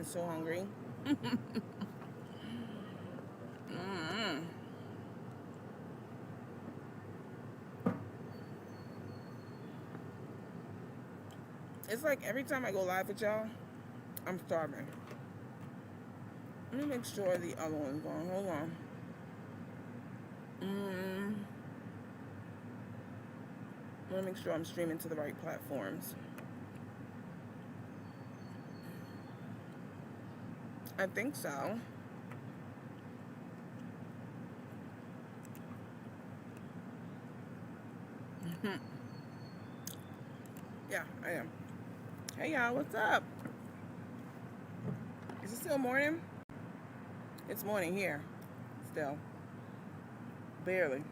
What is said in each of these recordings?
I'm so hungry. Mm. It's like every time I go live with y'all, I'm starving. Let me make sure the other one's going. Hold on. Mm. Let me make sure I'm streaming to the right platforms. I think so. Yeah, I am. Hey y'all, what's up? Is it still morning? It's morning here. Still. Barely.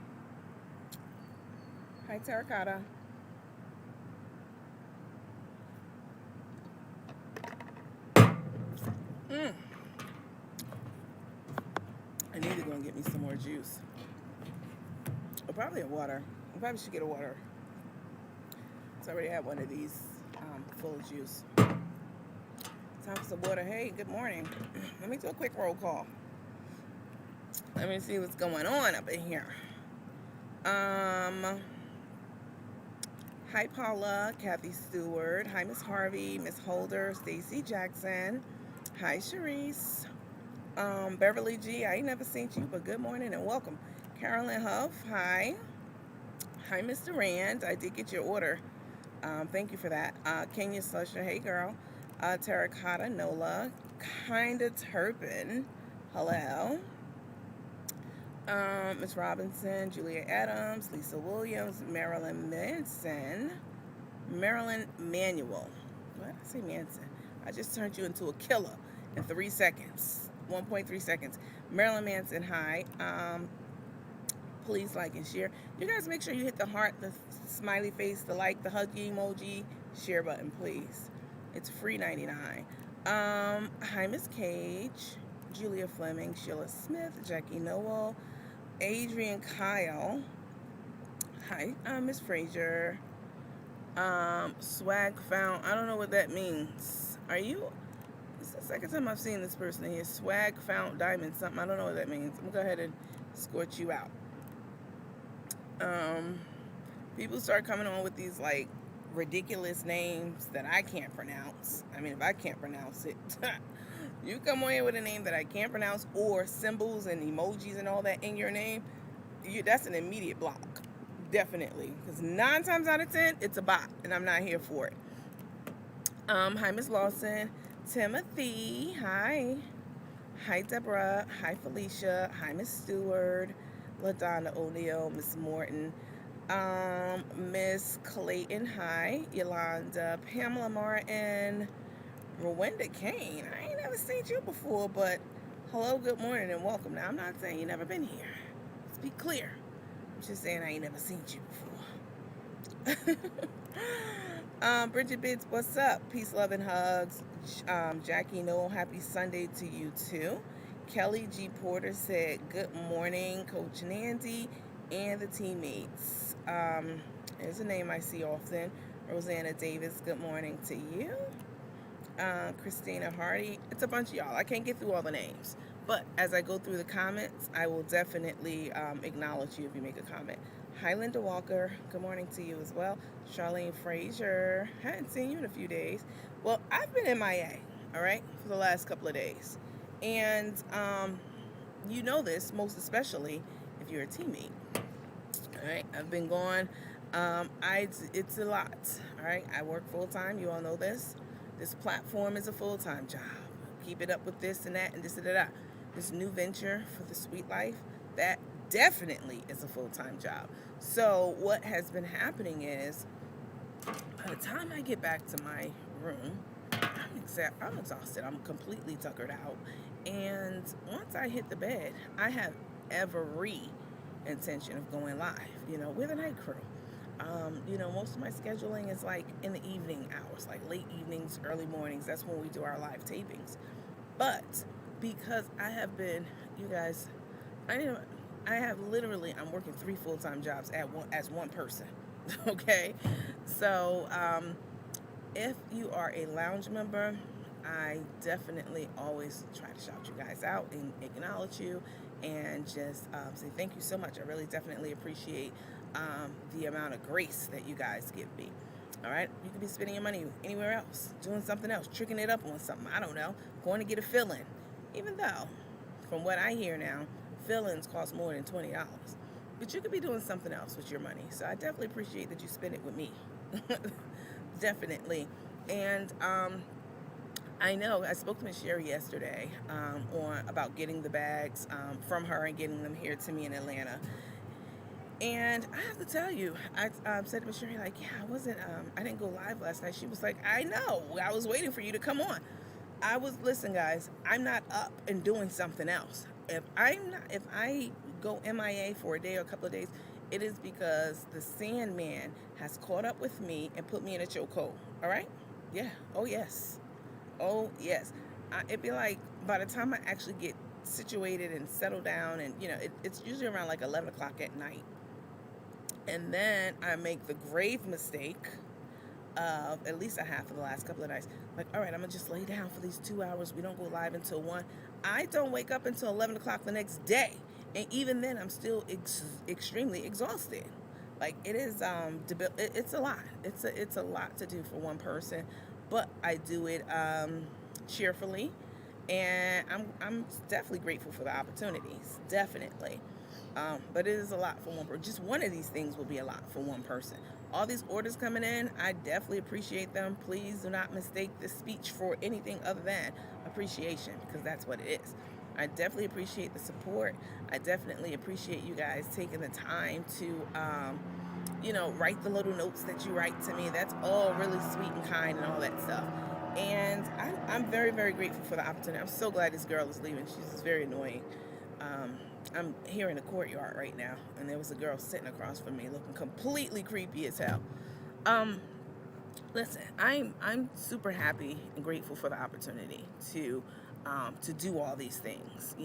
Hi, Terracotta. Mm. I need to go and get me some more juice. Or probably a water. I probably should get a water. So I already have one of these full of juice. Time for some water. Hey, good morning. Let me do a quick roll call. Let me see what's going on up in here. Hi, Paula, Kathy Stewart. Hi, Miss Harvey, Miss Holder, Stacy Jackson. Hi, Sharice. Beverly G. I ain't never seen you, but good morning and welcome. Carolyn Huff. Hi. Hi, Mr. Rand. I did get your order. Thank you for that. Kenya Slusher. Hey, girl. Terracotta Nola. Kinda Turpin. Hello. Miss Robinson, Julia Adams, Lisa Williams, Marilyn Manson, Marilyn Manuel. What did I say, Manson? I just turned you into a killer in 3 seconds. 1.3 seconds. Marilyn Manson, hi. Please like and share. You guys make sure you hit the heart, the smiley face, the like, the huggy emoji, share button, please. It's free 99. Hi, Miss Cage, Julia Fleming, Sheila Smith, Jackie Noel, Adrian Kyle. Hi, Miss Frazier. Swag found. I don't know what that means. Are you? It's the second time I've seen this person in here. Swag found diamond something. I don't know what that means. I'm gonna go ahead and escort you out. People start coming on with these like ridiculous names that I can't pronounce. I mean, if I can't pronounce it, you come on here with a name that I can't pronounce or symbols and emojis and all that in your name, that's an immediate block. Definitely. Because 9 times out of 10, it's a bot and I'm not here for it. Hi, Miss Lawson. Timothy. Hi. Hi, Deborah. Hi, Felicia. Hi, Miss Stewart. LaDonna O'Neill. Miss Morton. Miss Clayton. Hi. Yolanda. Pamela Martin. Rowenda Kane. I ain't never seen you before, but hello, good morning, and welcome. Now, I'm not saying you never been here. Let's be clear. I'm just saying I ain't never seen you before. Bridget Bits, what's up? Peace, love, and hugs. Jackie Noel, happy Sunday to you too. Kelly G. Porter said, good morning, Coach Nandy and the teammates. There's a name I see often. Rosanna Davis, good morning to you. Christina Hardy. It's a bunch of y'all. I can't get through all the names. But as I go through the comments, I will definitely acknowledge you if you make a comment. Hi, Linda Walker. Good morning to you as well. Charlene Frazier. Hadn't seen you in a few days. Well, I've been MIA, all right, for the last couple of days. And you know this, most especially if you're a teammate. All right, I've been gone. It's a lot, all right? I work full-time. You all know this. This platform is a full-time job. Keep it up with this and that and this and that. This new venture for the sweet life, that definitely is a full-time job. So what has been happening is, by the time I get back to my room, I'm exhausted. I'm completely tuckered out. And once I hit the bed, I have every intention of going live, with a night crew. Most of my scheduling is like in the evening hours, like late evenings, early mornings. That's when we do our live tapings. But because I have been, you guys, I have literally, I'm working 3 full-time jobs as one person. Okay. So, if you are a lounge member, I definitely always try to shout you guys out and acknowledge you and just say thank you so much. I really definitely appreciate the amount of grace that you guys give me. All right, you could be spending your money anywhere else, doing something else, tricking it up on something. I don't know, going to get a fill-in. Even though, from what I hear now, fill-ins cost more than $20. But you could be doing something else with your money. So I definitely appreciate that you spend it with me. Definitely. And I know I spoke to Miss Sherry yesterday on about getting the bags from her and getting them here to me in Atlanta. And I have to tell you, I said to Miss Sherry, like, yeah, I didn't go live last night. She was like, I know, I was waiting for you to come on. Listen, guys, I'm not up and doing something else. If I go MIA for a day or a couple of days, it is because the Sandman has caught up with me and put me in a chokehold. All right? Yeah. Oh, yes. Oh, yes. It'd be like by the time I actually get situated and settle down, and it's usually around like 11 o'clock at night. And then I make the grave mistake of at least a half of the last couple of nights. Like, all right, I'm gonna just lay down for these 2 hours. We don't go live until 1. I don't wake up until 11 o'clock the next day. And even then, I'm still extremely exhausted. Like, it is, it's a lot. It's a lot to do for one person. But I do it cheerfully. And I'm definitely grateful for the opportunities. Definitely. But it is a lot for one person. Just one of these things will be a lot for one person. All these orders coming in, I definitely appreciate them. Please do not mistake this speech for anything other than appreciation, because that's what it is. I definitely appreciate the support. I definitely appreciate you guys taking the time to, write the little notes that you write to me. That's all really sweet and kind and all that stuff. And I'm very, very grateful for the opportunity. I'm so glad this girl is leaving. She's just very annoying. I'm here in the courtyard right now, and there was a girl sitting across from me looking completely creepy as hell. Listen, I'm super happy and grateful for the opportunity to do all these things,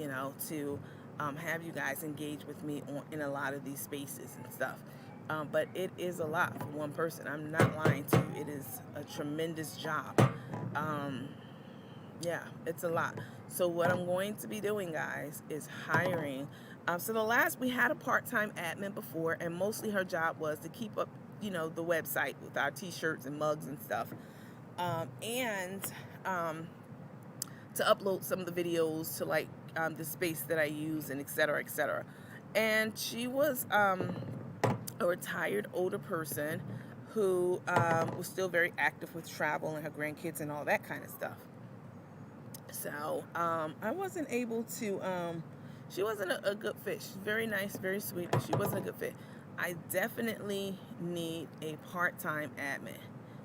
to have you guys engage with me in a lot of these spaces and stuff. But it is a lot for one person. I'm not lying to you. It is a tremendous job. Yeah, it's a lot. So what I'm going to be doing, guys, is hiring. So we had a part-time admin before, and mostly her job was to keep up, the website with our t-shirts and mugs and stuff, and to upload some of the videos to like the space that I use, and et cetera, et cetera. And she was a retired older person who was still very active with travel and her grandkids and all that kind of stuff. So I wasn't able to, she wasn't a good fit. She's very nice, very sweet, but she wasn't a good fit. I definitely need a part-time admin.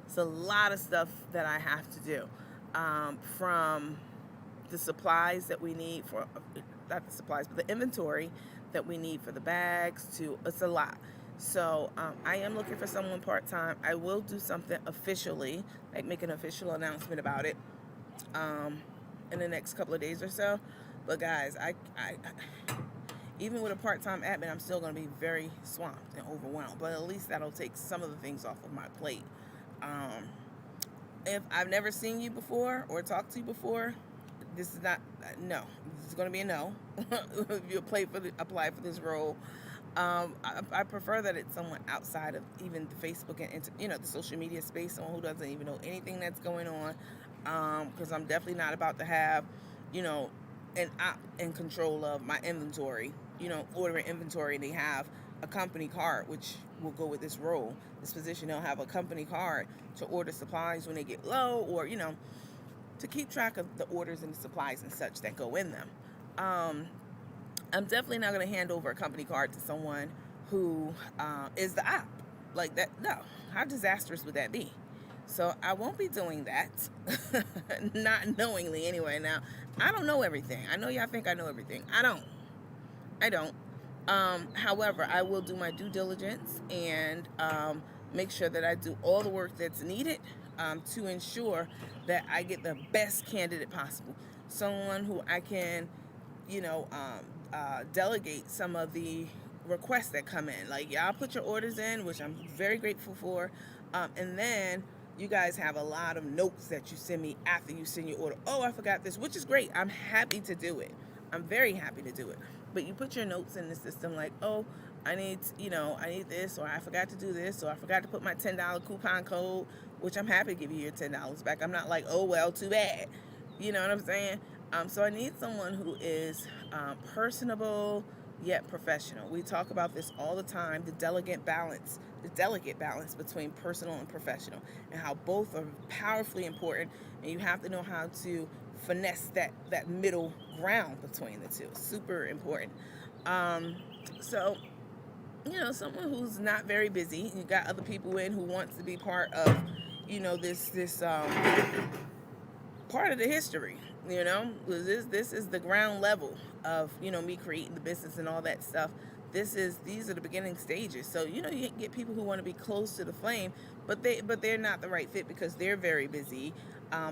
It's a lot of stuff that I have to do, from the supplies that we need for, not the supplies, but the inventory that we need for the bags, it's a lot. So I am looking for someone part-time. I will do something officially, like make an official announcement about it, in the next couple of days or so. But guys, I even with a part-time admin, I'm still going to be very swamped and overwhelmed. But at least that'll take some of the things off of my plate. If I've never seen you before or talked to you before, this is not, no. This is going to be a no. If you apply for this role, I prefer that it's someone outside of even the Facebook and the social media space, someone who doesn't even know anything that's going on. Because I'm definitely not about to have, an op in control of my inventory, ordering inventory, and they have a company card, which will go with this role, this position. They'll have a company card to order supplies when they get low, or, to keep track of the orders and the supplies and such that go in them. I'm definitely not going to hand over a company card to someone who is the op. Like that, no. How disastrous would that be? So I won't be doing that, not knowingly anyway. Now, I don't know everything. I know y'all think I know everything. I don't. However, I will do my due diligence and make sure that I do all the work that's needed to ensure that I get the best candidate possible. Someone who I can, delegate some of the requests that come in. Like, y'all put your orders in, which I'm very grateful for, and then You guys have a lot of notes that you send me after you send your order. Oh, I forgot this, which is great. I'm happy to do it. I'm very happy to do it. But you put your notes in the system like, oh, I need, I need this, or I forgot to do this, or I forgot to put my $10 coupon code, which I'm happy to give you your $10 back. I'm not like, oh, well, too bad. You know what I'm saying? So I need someone who is personable yet professional. We talk about this all the time, the delicate balance between personal and professional, and how both are powerfully important, and you have to know how to finesse that middle ground between the two. Super important. So someone who's not very busy. You got other people in who wants to be part of, this part of the history. This is the ground level of me creating the business and all that stuff. These are the beginning stages. So you get people who want to be close to the flame, but they're not the right fit because they're very busy.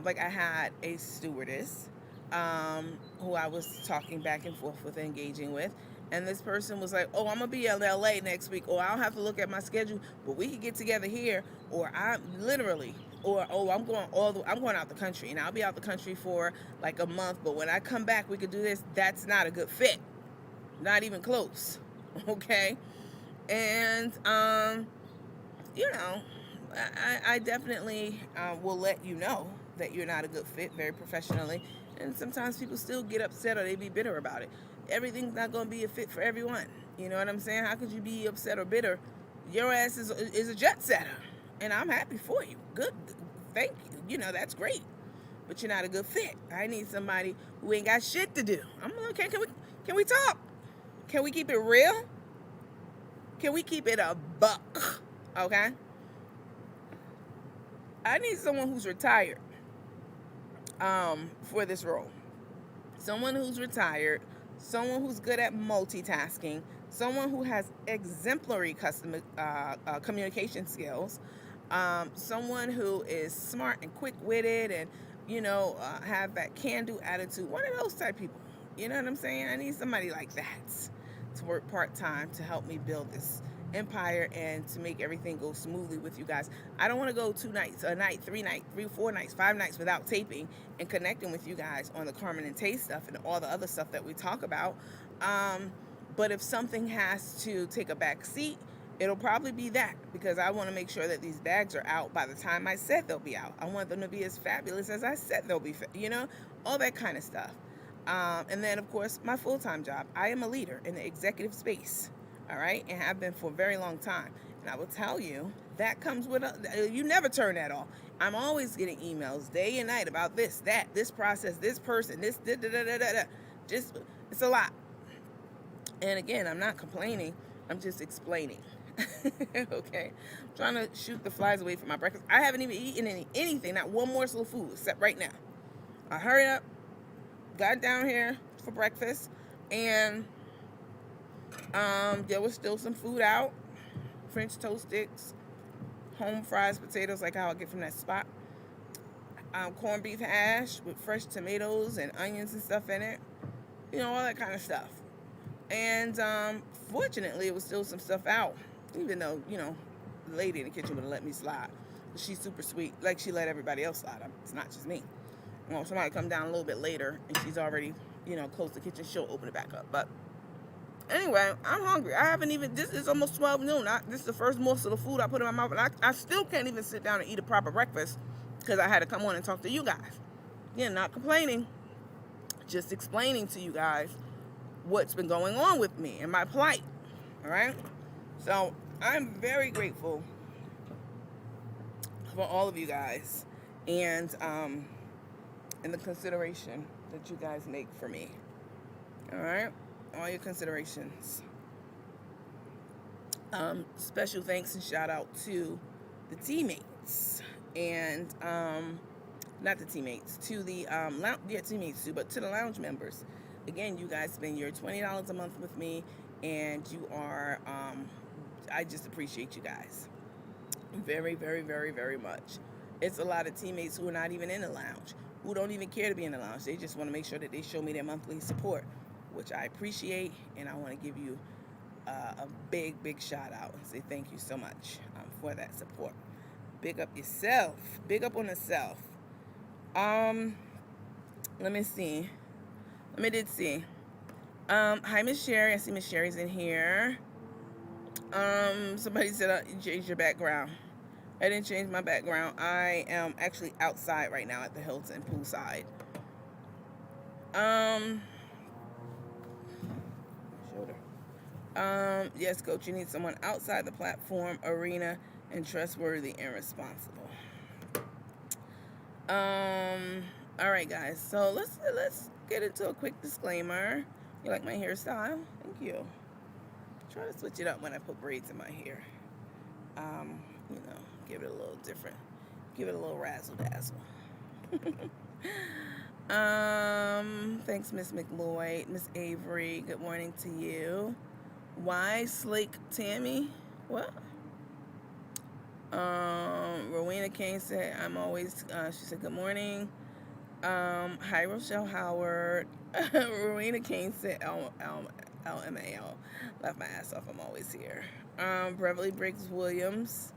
Like I had a stewardess who I was talking back and forth with, engaging with, and this person was like, "Oh, I'm gonna be in LA next week, or I'll have to look at my schedule, but we could get together here, or I'm literally, or oh, I'm going out the country, and I'll be out the country for like a month, but when I come back, we could do this." That's not a good fit, not even close. Okay, and I definitely will let you know that you're not a good fit very professionally. And sometimes people still get upset or they be bitter about it. Everything's not going to be a fit for everyone. You know what I'm saying? How could you be upset or bitter? Your ass is a jet setter. And I'm happy for you. Good. Thank you. That's great. But you're not a good fit. I need somebody who ain't got shit to do. I'm okay. Can we talk? Can we keep it real? Can we keep it a buck? Okay? I need someone who's retired for this role. Someone who's retired, someone who's good at multitasking, someone who has exemplary communication skills, someone who is smart and quick-witted and, have that can-do attitude. One of those type people. You know what I'm saying? I need somebody like that to work part-time to help me build this empire and to make everything go smoothly with you guys. I don't want to go 2 nights, a night, 3 nights, 3, 4 nights, 5 nights without taping and connecting with you guys on the Carmen and Tay stuff and all the other stuff that we talk about. But if something has to take a back seat, it'll probably be that, because I want to make sure that these bags are out by the time I said they'll be out. I want them to be as fabulous as I said they'll be, all that kind of stuff. And then, of course, my full-time job. I am a leader in the executive space. All right, and have been for a very long time. And I will tell you, that comes with you never turn that off. I'm always getting emails day and night about this, that, this process, this person, this, da, da, da, da, da. Just, it's a lot. And again, I'm not complaining. I'm just explaining. Okay, I'm trying to shoot the flies away from my breakfast. I haven't even eaten anything, not one morsel of food, except right now. I hurried up, got down here for breakfast, and there was still some food out. French toast sticks, home fries potatoes like how I get from that spot. Corned beef hash with fresh tomatoes and onions and stuff in it. All that kind of stuff. And fortunately, it was still some stuff out. Even though, the lady in the kitchen would have let me slide. She's super sweet. Like she let everybody else slide. It's not just me. Somebody come down a little bit later and she's already, closed the kitchen. She'll open it back up. But anyway, I'm hungry. I haven't even, this is almost 12 noon. This is the first morsel of food I put in my mouth. And I still can't even sit down and eat a proper breakfast because I had to come on and talk to you guys. Again, not complaining. Just explaining to you guys what's been going on with me and my plight. All right? So I'm very grateful for all of you guys and the consideration that you guys make for me. All right? All your considerations. Special thanks and shout out to the teammates and not the teammates, to the teammates too, but to the lounge members. Again, you guys spend your $20 a month with me, and you are I just appreciate you guys very, very, very, very much. It's a lot of teammates who are not even in the lounge, who don't even care to be in the lounge. They just want to make sure that they show me their monthly support, which I appreciate, and I want to give you a big, big shout out and say thank you so much for that support. Big up yourself. Big up on the self. Um, let me see. Let me did see. Hi Miss Sherry. I see Miss Sherry's in here. Somebody said you changed your background. I didn't change my background. I am actually outside right now at the Hilton poolside. Um, shoulder. Yes, coach, you need someone outside the platform arena and trustworthy and responsible. All right, guys. So let's get into a quick disclaimer. You like my hairstyle? Thank you. Try to switch it up when I put braids in my hair. You know, give it a little different. Give it a little razzle dazzle. Thanks, Miss McLeod. Miss Avery, good morning to you. Why Slake Tammy? What? Rowena Kane said, I'm always, she said, good morning. Hi, Rochelle Howard. Rowena Kane said, LMAO. Left my ass off, I'm always here. Beverly Briggs Williams.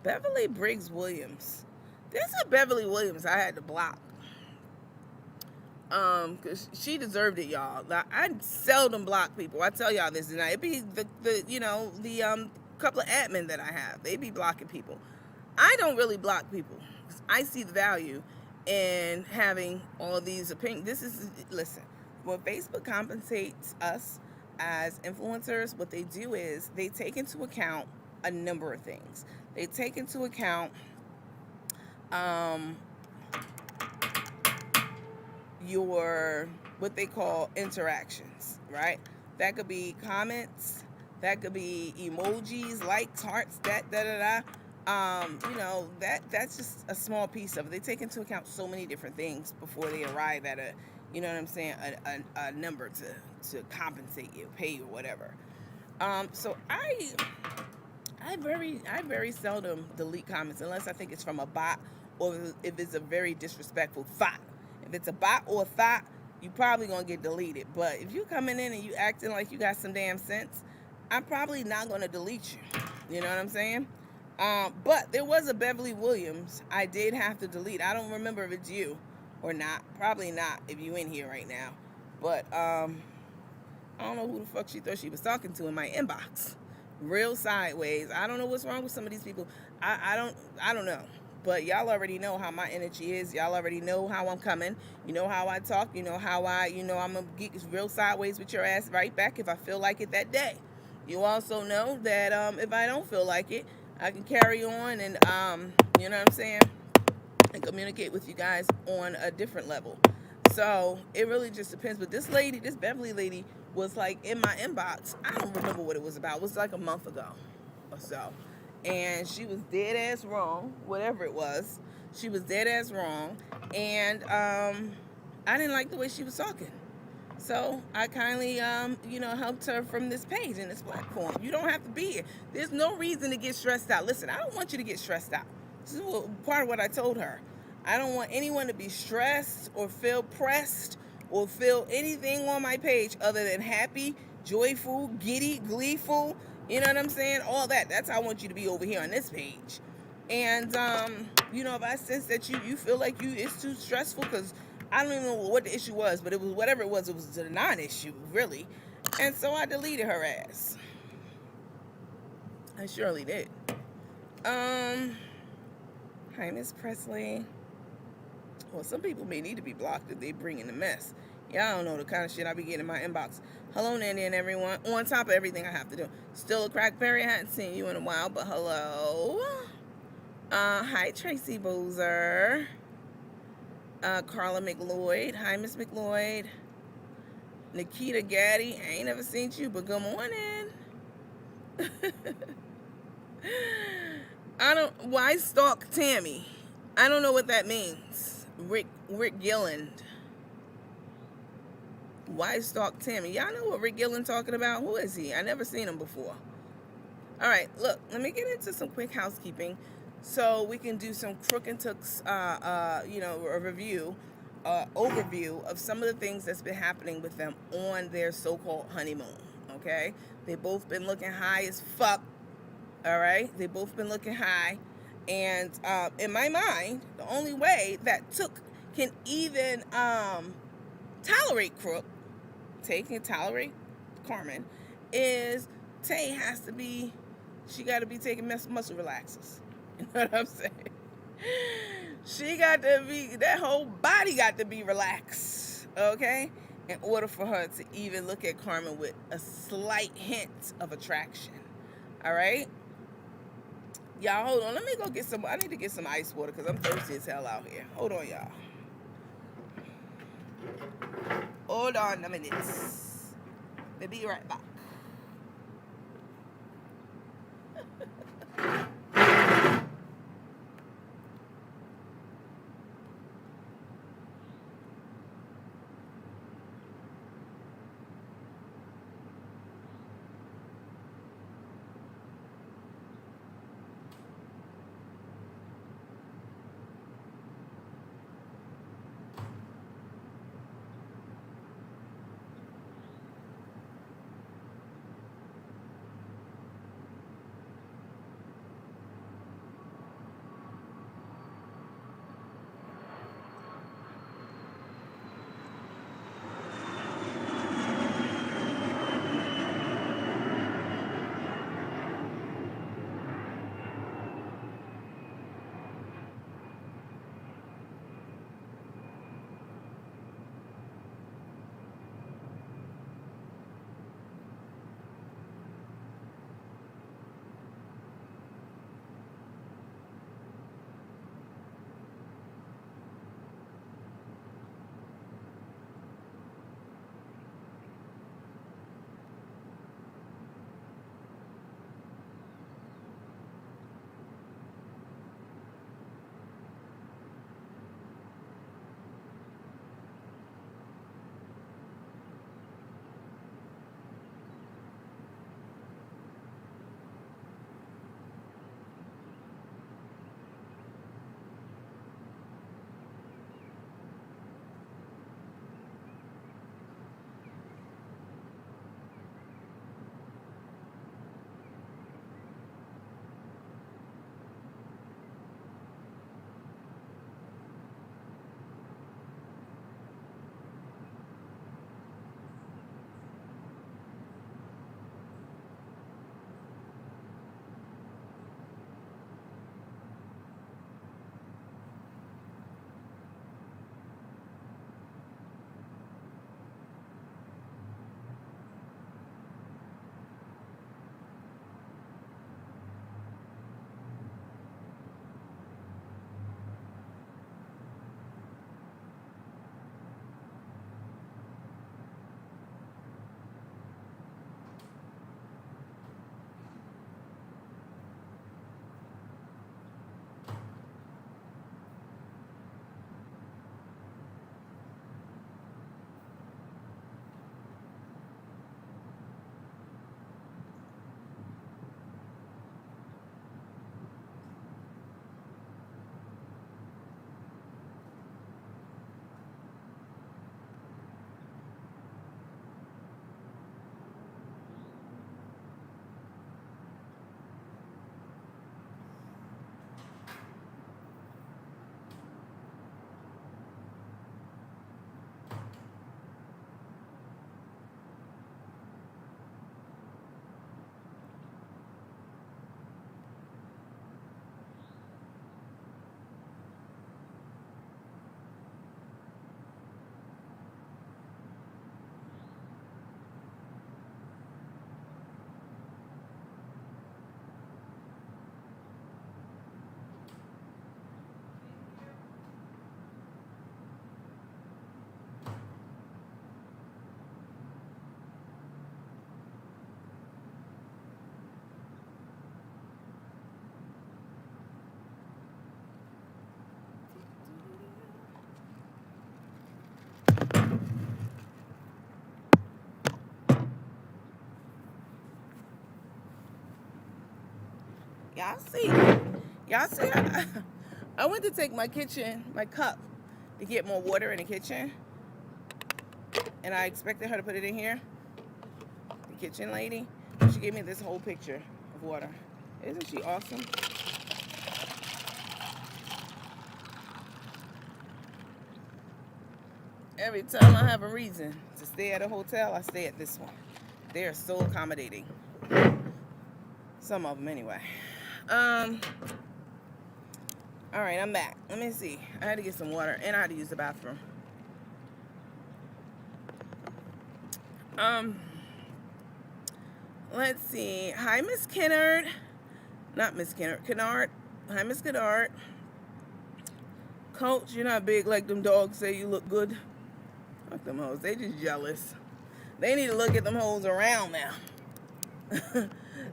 Beverly Briggs Williams. There's a Beverly Williams I had to block. Cause she deserved it, y'all. I seldom block people. I tell y'all this, and it be the couple of admin that I have. They be blocking people. I don't really block people. I see the value in having all of these opinions. Listen, when Facebook compensates us as influencers, what they do is they take into account a number of things. They take into account your what they call interactions, right? That could be comments, that could be emojis, likes, hearts, that's just a small piece of it. They take into account so many different things before they arrive at a number to compensate you, pay you, whatever. So I very seldom delete comments unless I think it's from a bot or if it's a very disrespectful thought. If it's a bot or a thought, you probably gonna get deleted. But if you coming in and you acting like you got some damn sense, I'm probably not gonna delete you. You know what I'm saying? But there was a Beverly Williams I did have to delete. I don't remember if it's you or not. Probably not if you in here right now. But I don't know who the fuck she thought she was talking to in my inbox. Real sideways. I don't know what's wrong with some of these people. I don't know. But y'all already know how my energy is. Y'all already know how I'm coming. You know how I talk. You know how I'm gonna get real sideways with your ass right back if I feel like it that day. You also know that if I don't feel like it, I can carry on and you know what I'm saying, and communicate with you guys on a different level. So it really just depends. But this Beverly lady, was like in my inbox. I don't remember what it was about. It was like a month ago or so. And she was dead ass wrong, whatever it was. She was dead ass wrong. And I didn't like the way she was talking. So I kindly, helped her from this page and this platform. You don't have to be here. There's no reason to get stressed out. Listen, I don't want you to get stressed out. This is part of what I told her. I don't want anyone to be stressed or feel pressed or feel anything on my page other than happy, joyful, giddy, gleeful. You know what I'm saying? All that. That's how I want you to be over here on this page. And, if I sense that you feel like it's too stressful, because I don't even know what the issue was, but it was whatever it was a non-issue, really. And so I deleted her ass. I surely did. Hi, Miss Presley. Well, some people may need to be blocked if they bring in the mess. Y'all don't know the kind of shit I be getting in my inbox. Hello, Nandy and everyone. On top of everything I have to do. Still a crackberry. I hadn't seen you in a while, but hello. Hi, Tracy Boozer. Carla McLeod. Hi, Miss McLeod. Nikita Gaddy. I ain't never seen you, but good morning. Why stalk Tammy? I don't know what that means. Rick Gilland. Why stalk Tammy? Y'all know what Rick Gilland talking about? Who is he? I never seen him before. All right, look, let me get into some quick housekeeping so we can do some crook and tooks, a review, overview of some of the things that's been happening with them on their so-called honeymoon, okay? They've both been looking high as fuck. All right, they both been looking high, and in my mind, the only way that Took can even tolerate Crook, Tay can tolerate Carmen, is Tay has to be, she got to be taking muscle relaxers. You know what I'm saying? She got to be, that whole body got to be relaxed, okay? In order for her to even look at Carmen with a slight hint of attraction. All right? Y'all, hold on. Let me go get some. I need to get some ice water because I'm thirsty as hell out here. Hold on, y'all. Hold on a minute. We'll be right back. Y'all see? Y'all see? I went to take my cup, to get more water in the kitchen, and I expected her to put it in here. The kitchen lady, she gave me this whole picture of water. Isn't she awesome? Every time I have a reason to stay at a hotel, I stay at this one. They are so accommodating. Some of them, anyway. All right, I'm back. Let me see. I had to get some water, and I had to use the bathroom. Let's see. Hi, Miss Kennard. Not Miss Kennard. Kennard. Hi, Miss Kennard. Coach, you're not big like them dogs say you look good. Fuck them hoes. They just jealous. They need to look at them hoes around now.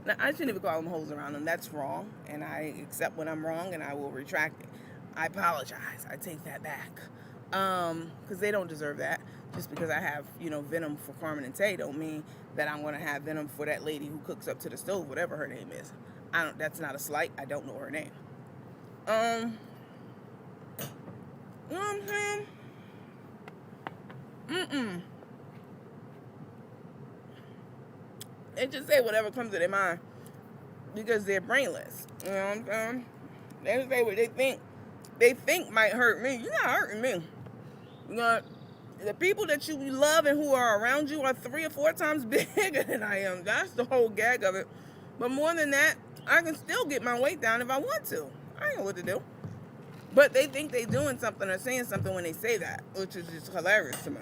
Now, I shouldn't even call them hoes around them. That's wrong. And I accept when I'm wrong, and I will retract it. I apologize. I take that back. Because they don't deserve that. Just because I have, venom for Carmen and Tay don't mean that I'm going to have venom for that lady who cooks up to the stove, whatever her name is. That's not a slight. I don't know her name. You know what I'm saying? They just say whatever comes to their mind because they're brainless. You know what I'm saying? They say what they think. They think might hurt me. You're not hurting me. The people that you love and who are around you are 3 or 4 times bigger than I am. That's the whole gag of it. But more than that, I can still get my weight down if I want to. I know what to do. But they think they're doing something or saying something when they say that, which is just hilarious to me.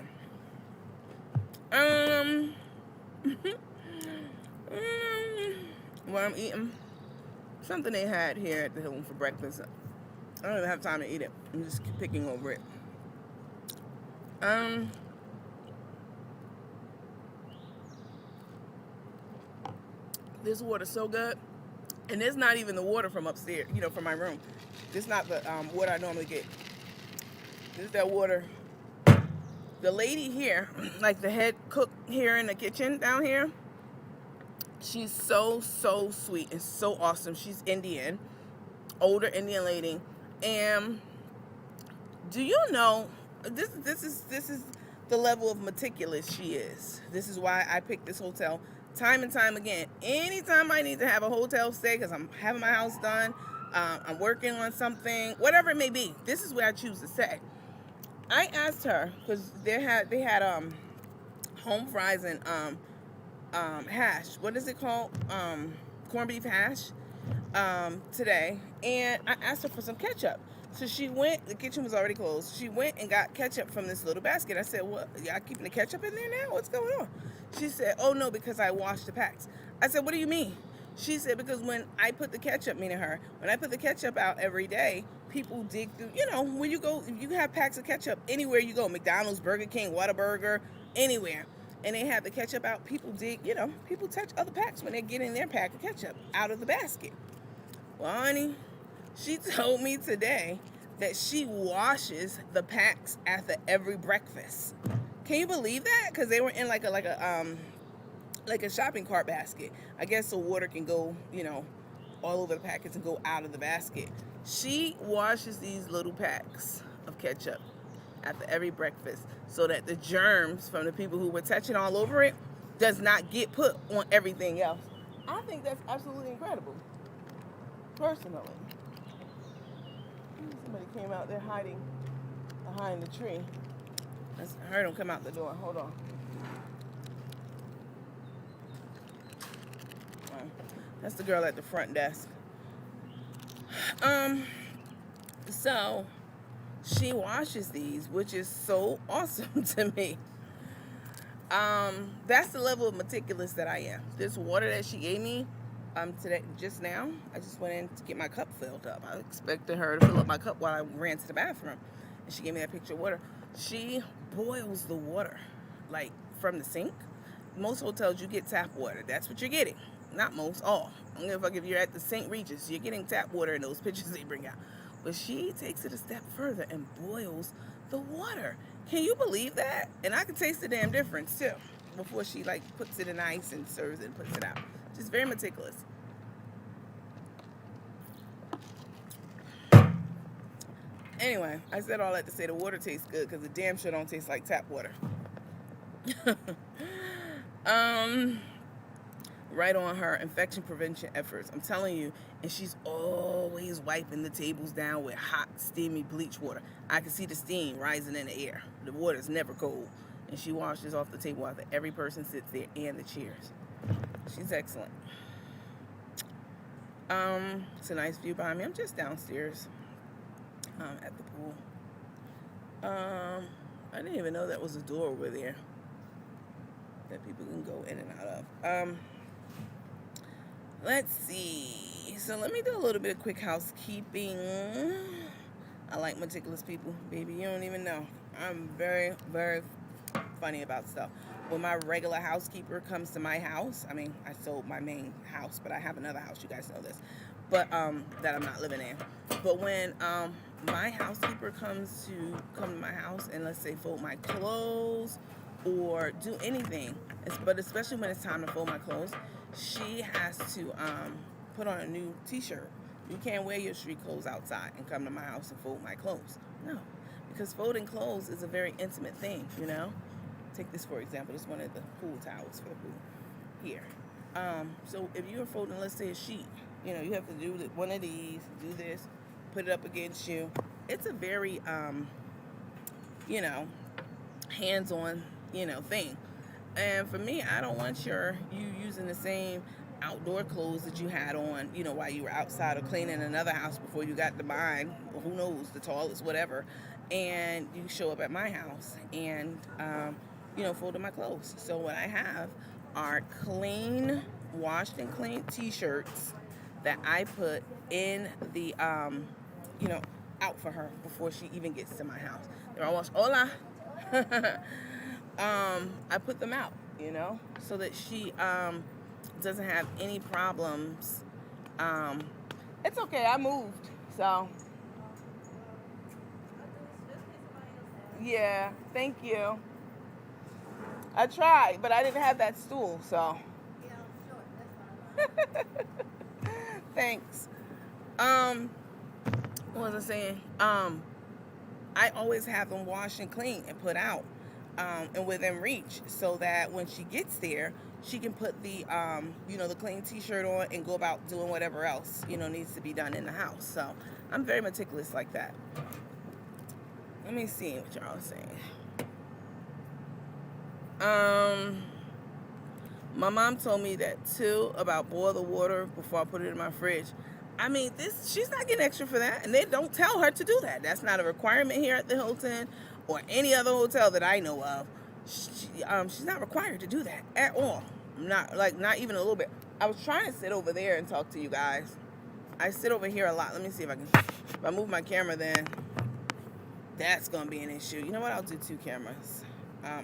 What I'm eating, something they had here at the Hilton for breakfast. I don't even have time to eat it. I'm just picking over it. This water's so good. And it's not even the water from upstairs, from my room. This is not the water I normally get. This is that water. The lady here, like the head cook here in the kitchen down here, she's so sweet and so awesome. She's Indian, older Indian lady. And do you know, this is the level of meticulous she is. This is why I picked this hotel time and time again. Anytime I need to have a hotel stay because I'm having my house done, I'm working on something, whatever it may be, this is where I choose to stay. I asked her because they had home fries and hash. What is it called? Corned beef hash today, and I asked her for some ketchup. So she went. The kitchen was already closed. She went and got ketchup from this little basket. I said, "What? Y'all keeping the ketchup in there now? What's going on?" She said, "Oh no, because I washed the packs." I said, "What do you mean?" She said, "Because when I put the ketchup, meaning her, when I put the ketchup out every day, people dig through. When you go, you have packs of ketchup anywhere you go, McDonald's, Burger King, Whataburger, anywhere." And they have the ketchup out. People dig, people touch other packs when they're getting their pack of ketchup out of the basket. Well, honey, she told me today that she washes the packs after every breakfast. Can you believe that? Because they were in like a shopping cart basket. I guess so water can go, all over the packets and go out of the basket. She washes these little packs of ketchup after every breakfast so that the germs from the people who were touching all over it does not get put on everything else. I think that's absolutely incredible. Personally. Somebody came out there hiding behind the tree. I heard him come out the door. Hold on. That's the girl at the front desk. So she washes these, which is so awesome to me. That's the level of meticulous that I am. This water that she gave me today, just now, I just went in to get my cup filled up. I expected her to fill up my cup while I ran to the bathroom, and she gave me that picture of water. She boils the water, like from the sink. Most hotels, you get tap water. That's what you're getting. Not most, all. I don't give a fuck if you're at the St. Regis, you're getting tap water in those pictures they bring out. But she takes it a step further and boils the water. Can you believe that? And I can taste the damn difference too before she puts it in ice and serves it and puts it out. Just very meticulous. Anyway, I said all that to say the water tastes good because the damn sure don't taste like tap water. right on her infection prevention efforts. I'm telling you. And she's always wiping the tables down with hot, steamy bleach water. I can see the steam rising in the air. The water's never cold. And she washes off the table after every person sits there and the chairs. She's excellent. It's a nice view behind me. I'm just downstairs at the pool. I didn't even know that was a door over there that people can go in and out of. Let's see. So let me do a little bit of quick housekeeping. I like meticulous people, baby. You don't even know. I'm very, very funny about stuff. When my regular housekeeper comes to my house, I mean, I sold my main house, but I have another house. You guys know this, but that I'm not living in. But when my housekeeper comes to my house and, let's say, fold my clothes or do anything, but especially when it's time to fold my clothes, she has to put on a new t-shirt. You can't wear your street clothes outside and come to my house and fold my clothes. No, because folding clothes is a very intimate thing, you know. Take this for example. This is one of the pool towels for the pool here. So if you're folding, let's say, a sheet, you know, you have to do one of these, do this, put it up against you. It's a very, you know, hands-on, you know, thing. And for me, I don't want you using the same outdoor clothes that you had on, you know, while you were outside or cleaning another house before you got to mine, or who knows, the toilets, whatever, and you show up at my house and, you know, folding my clothes. So what I have are clean, washed and clean t-shirts that I put in the, you know, out for her before she even gets to my house. They're almost, hola. I put them out, you know, so that she doesn't have any problems. It's okay, I moved, so. Yeah, thank you. I tried, but I didn't have that stool, so. Yeah, sure, that's fine. Thanks. What was I saying? I always have them washed and clean and put out, and within reach, so that when she gets there, she can put the, you know, the clean t-shirt on and go about doing whatever else, you know, needs to be done in the house. So I'm very meticulous like that. Let me see what y'all are saying. My mom told me that too, about boil the water before I put it in my fridge. I mean, she's not getting extra for that, and they don't tell her to do that. That's not a requirement here at the Hilton or any other hotel that I know of. She's not required to do that at all. Not even a little bit. I was trying to sit over there and talk to you guys. I sit over here a lot. Let me see if I move my camera, then that's gonna be an issue. You know what? I'll do 2 cameras.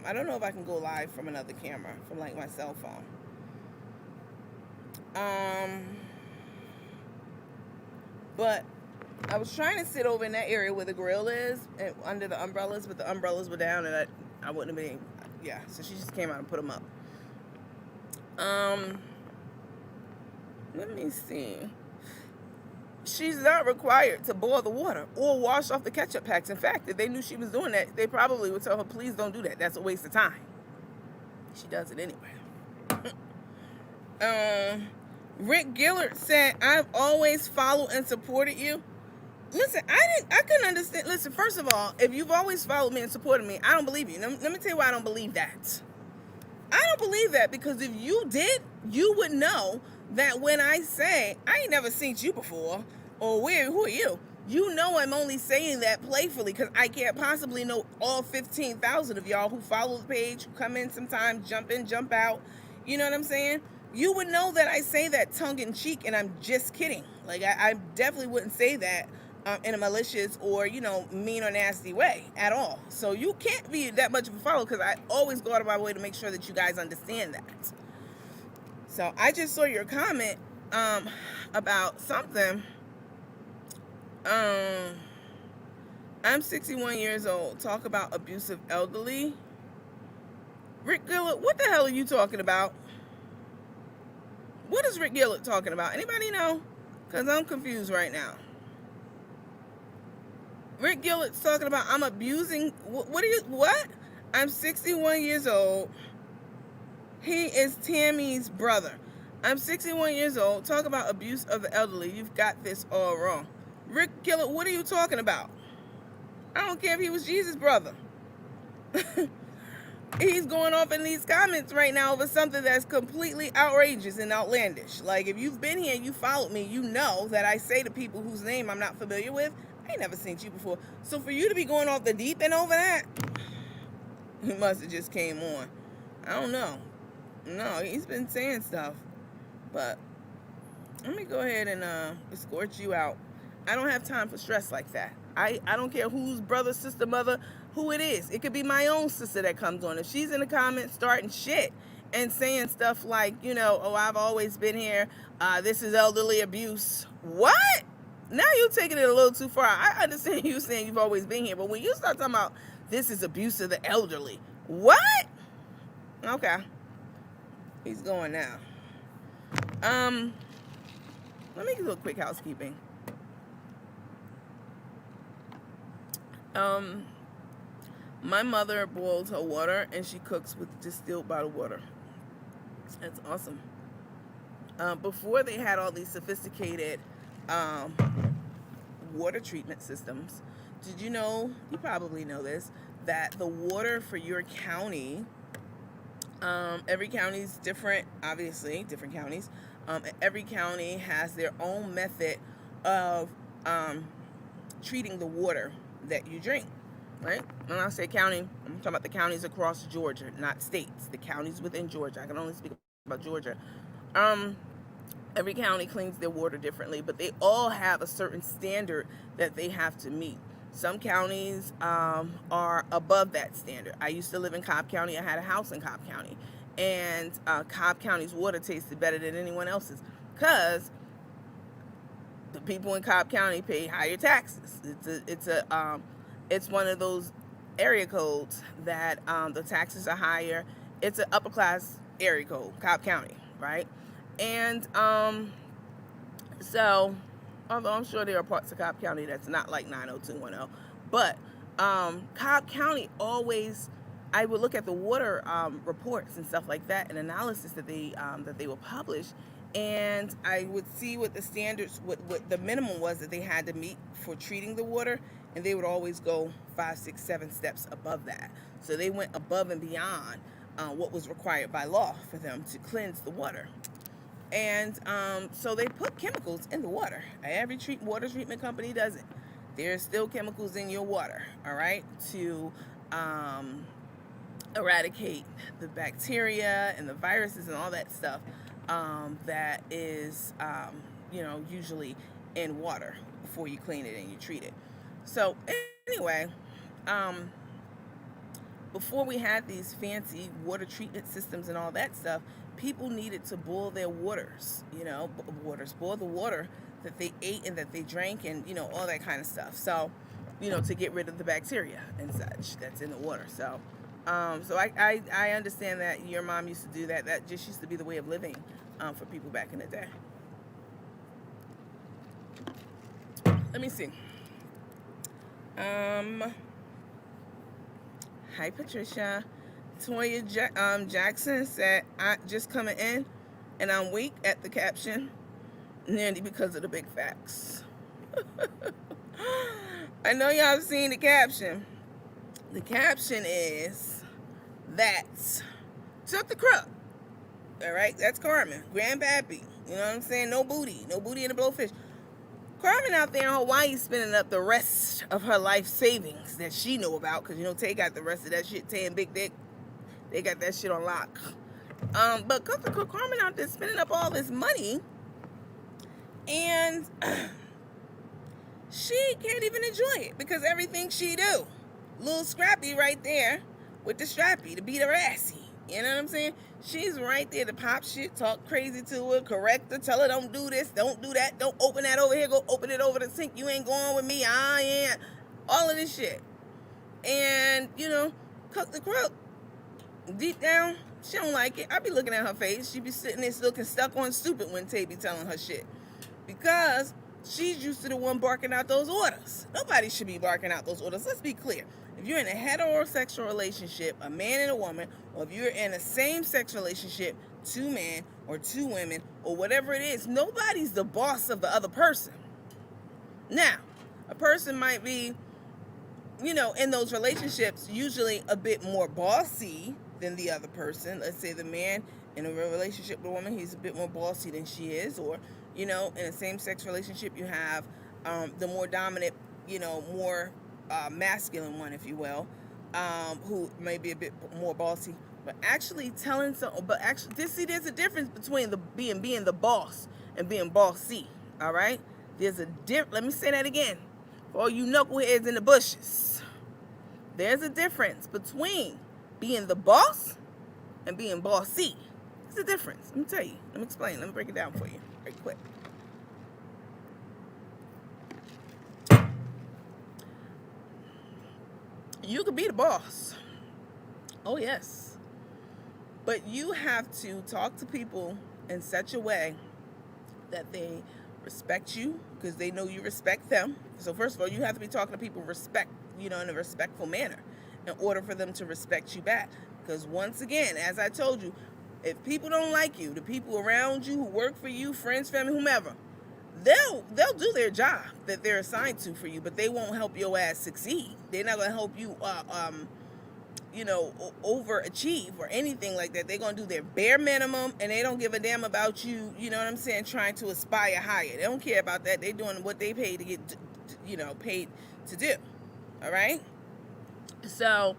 I don't know if I can go live from another camera, from like my cell phone. But I was trying to sit over in that area where the grill is, and under the umbrellas, but the umbrellas were down, and I wouldn't have been. Yeah, so she just came out and put them up. Let me see. She's not required to boil the water or wash off the ketchup packs. In fact, if they knew she was doing that, they probably would tell her, please don't do that. That's a waste of time. She does it anyway. Rick Gillard said, I've always followed and supported you. Listen, I couldn't understand. Listen, first of all, if you've always followed me and supported me, I don't believe you. Let me tell you why I don't believe that. I don't believe that, because if you did, you would know that when I say, I ain't never seen you before, or who are you? You know I'm only saying that playfully, because I can't possibly know all 15,000 of y'all who follow the page, who come in sometimes, jump in, jump out. You know what I'm saying? You would know that I say that tongue in cheek, and I'm just kidding. Like, I definitely wouldn't say that in a malicious or, you know, mean or nasty way at all. So you can't be that much of a follower, because I always go out of my way to make sure that you guys understand that. So I just saw your comment about something. I'm 61 years old. Talk about abusive elderly. Rick Gillard, what the hell are you talking about? What is Rick Gillard talking about? Anybody know? Because I'm confused right now. Rick Gillard's talking about I'm abusing. What? I'm 61 years old. He is Tammy's brother. I'm 61 years old. Talk about abuse of the elderly. You've got this all wrong. Rick Killer, what are you talking about? I don't care if he was Jesus' brother. He's going off in these comments right now over something that's completely outrageous and outlandish. Like, if you've been here, you followed me, you know that I say to people whose name I'm not familiar with, I ain't never seen you before. So for you to be going off the deep end over that, he must have just came on. I don't know. No, he's been saying stuff. But let me go ahead and escort you out. I don't have time for stress like that. I don't care whose brother, sister, mother, who it is. It could be my own sister that comes on. If she's in the comments starting shit and saying stuff like, you know, oh, I've always been here. This is elderly abuse. What? Now you're taking it a little too far. I understand you saying you've always been here, but when you start talking about this is abuse of the elderly, what? Okay. He's going now. Let me do a quick housekeeping. My mother boils her water and she cooks with distilled bottled water. That's awesome. Before they had all these sophisticated water treatment systems, did you know, you probably know this, that the water for your county, every county's different, obviously, different counties. Every county has their own method of treating the water that you drink, right? When I say county, I'm talking about the counties across Georgia, not states. The counties within Georgia. I can only speak about Georgia. Every county cleans their water differently, but they all have a certain standard that they have to meet. Some counties are above that standard. I used to live in Cobb County. I had a house in Cobb County. And Cobb County's water tasted better than anyone else's because the people in Cobb County pay higher taxes. It's one of those area codes that the taxes are higher. It's an upper class area code, Cobb County, right? And so, although I'm sure there are parts of Cobb County that's not like 90210, but Cobb County always, I would look at the water reports and stuff like that and analysis that they will publish, and I would see what the standards, what the minimum was that they had to meet for treating the water, and they would always go 5, 6, 7 steps above that. So they went above and beyond what was required by law for them to cleanse the water. And so they put chemicals in the water. Every water treatment company does it. There's still chemicals in your water, all right, to eradicate the bacteria and the viruses and all that stuff that is, usually in water before you clean it and you treat it. So anyway, before we had these fancy water treatment systems and all that stuff, people needed to boil their waters, boil the water that they ate and that they drank and, all that kind of stuff. So, to get rid of the bacteria and such that's in the water. So, I understand that your mom used to do that. That just used to be the way of living for people back in the day. Let me see. Hi, Patricia. Toya Jackson said, "I just coming in, and I'm weak at the caption, nearly because of the big facts." I know y'all have seen the caption. The caption is that took the crook. All right, that's Carmen, grandpappy. You know what I'm saying? No booty in the blowfish. Carmen out there in Hawaii spending up the rest of her life savings that she knew about, because Tay got the rest of that shit. Tay and Big Dick, they got that shit on lock. But Carmen out there spending up all this money, and she can't even enjoy it because everything she do, little Scrappy right there with the strappy to beat her assy. You know what I'm saying? She's right there to pop shit, talk crazy to her, correct her, tell her don't do this, don't do that, don't open that over here, go open it over the sink, you ain't going with me, yeah. All of this shit. And, cook the crook. Deep down, she don't like it. I be looking at her face. She be sitting there looking stuck on stupid when Tay be telling her shit. Because she's used to the one barking out those orders. Nobody should be barking out those orders. Let's be clear. If you're in a heterosexual relationship, a man and a woman, or if you're in a same-sex relationship, 2 men, or 2 women or whatever it is, nobody's the boss of the other person. Now, a person might be, in those relationships, usually a bit more bossy than the other person. Let's say the man in a relationship with a woman, he's a bit more bossy than she is. Or, in a same-sex relationship, you have the more dominant, more masculine one, if you will, who may be a bit more bossy. But actually there's a difference between being the boss and being bossy. All right? Let me say that again. For all you knuckleheads in the bushes, there's a difference between being the boss and being bossy. There's a difference. Let me tell you. Let me explain. Let me break it down for you right quick. You could be the boss. Oh, yes. But you have to talk to people in such a way that they respect you, because they know you respect them. So first of all, you have to be talking to people in a respectful manner in order for them to respect you back. Because once again, as I told you, if people don't like you, the people around you who work for you, friends, family, whomever, they'll do their job that they're assigned to for you, but they won't help your ass succeed. They're not going to help you overachieve or anything like that. They're going to do their bare minimum, and they don't give a damn about you, trying to aspire higher. They don't care about that. They're doing what they pay to get, paid to do. All right? So,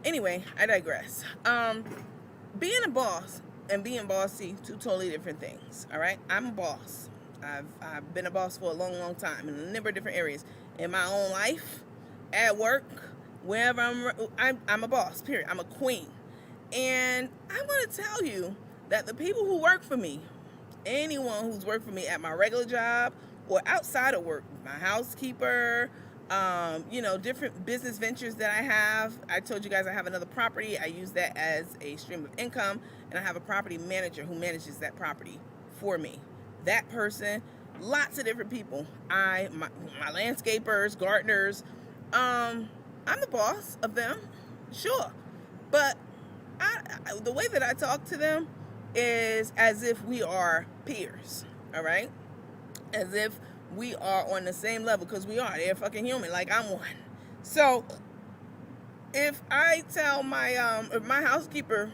anyway, I digress. Being a boss and being bossy, two totally different things. All right? I'm a boss. I've been a boss for a long, long time in a number of different areas. In my own life, at work, wherever I'm a boss, period. I'm a queen. And I'm going to tell you that the people who work for me, anyone who's worked for me at my regular job or outside of work, my housekeeper, different business ventures that I have. I told you guys I have another property. I use that as a stream of income, and I have a property manager who manages that property for me. That person, lots of different people. My landscapers, gardeners, I'm the boss of them, sure. But the way that I talk to them is as if we are peers, all right? As if we are on the same level, because we are. They're fucking human, like I'm one. So if I tell if my housekeeper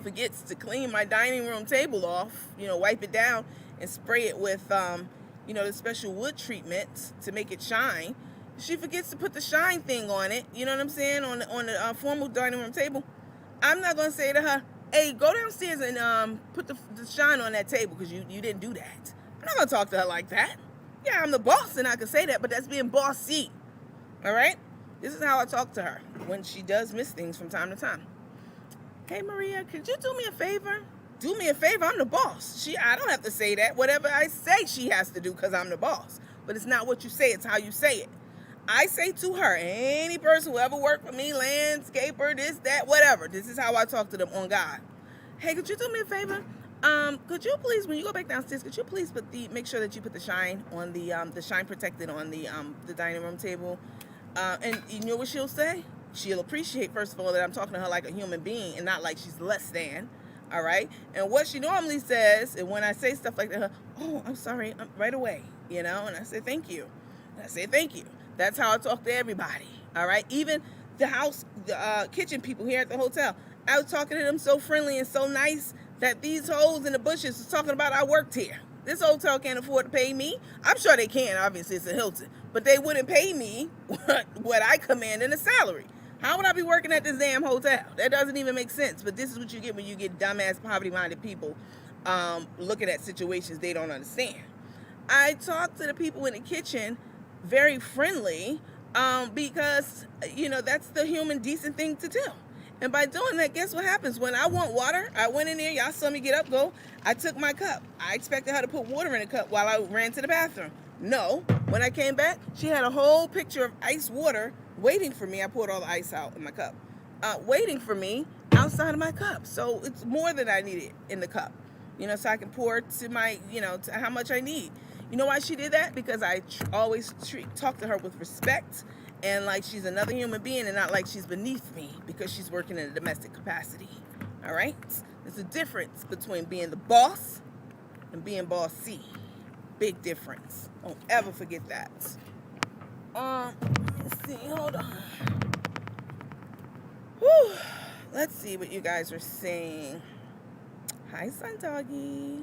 forgets to clean my dining room table off, wipe it down and spray it with, the special wood treatment to make it shine, she forgets to put the shine thing on it, you know what I'm saying, on the formal dining room table, I'm not going to say to her, hey, go downstairs and put the shine on that table because you didn't do that. I'm not going to talk to her like that. Yeah, I'm the boss and I can say that, but that's being bossy. All right? This is how I talk to her when she does miss things from time to time. Hey, Maria, could you do me a favor? Do me a favor, I'm the boss. I don't have to say that. Whatever I say, she has to do because I'm the boss. But it's not what you say, it's how you say it. I say to her, any person who ever worked for me, landscaper, this, that, whatever. This is how I talk to them on God. Hey, could you do me a favor? Could you please, when you go back downstairs, could you please make sure that you put the shine on the shine protected on the dining room table? And you know what she'll say? She'll appreciate, first of all, that I'm talking to her like a human being and not like she's less than. All right? And what she normally says, and when I say stuff like that, oh, I'm sorry, right away, and I say, thank you. And I say, thank you. That's how I talk to everybody. All right? Even the kitchen people here at the hotel, I was talking to them so friendly and so nice that these hoes in the bushes was talking about I worked here. This hotel can't afford to pay me. I'm sure they can. Obviously, it's a Hilton. But they wouldn't pay me what I command in a salary. How would I be working at this damn hotel? That doesn't even make sense. But this is what you get when you get dumbass, poverty-minded people looking at situations they don't understand. I talk to the people in the kitchen very friendly because, that's the human decent thing to do. And by doing that, guess what happens? When I want water, I went in there, y'all saw me get up, go. I took my cup. I expected her to put water in the cup while I ran to the bathroom. No. When I came back, she had a whole picture of ice water waiting for me. I poured all the ice out in my cup. Waiting for me outside of my cup. So it's more than I needed in the cup. So I can pour to my, to how much I need. You know why she did that? Because I always talk to her with respect and like she's another human being and not like she's beneath me because she's working in a domestic capacity. All right? It's a difference between being the boss and being bossy. Big difference. Don't ever forget that. Let's see. Hold on. Whew. Let's see what you guys are saying. Hi, Sun Doggy.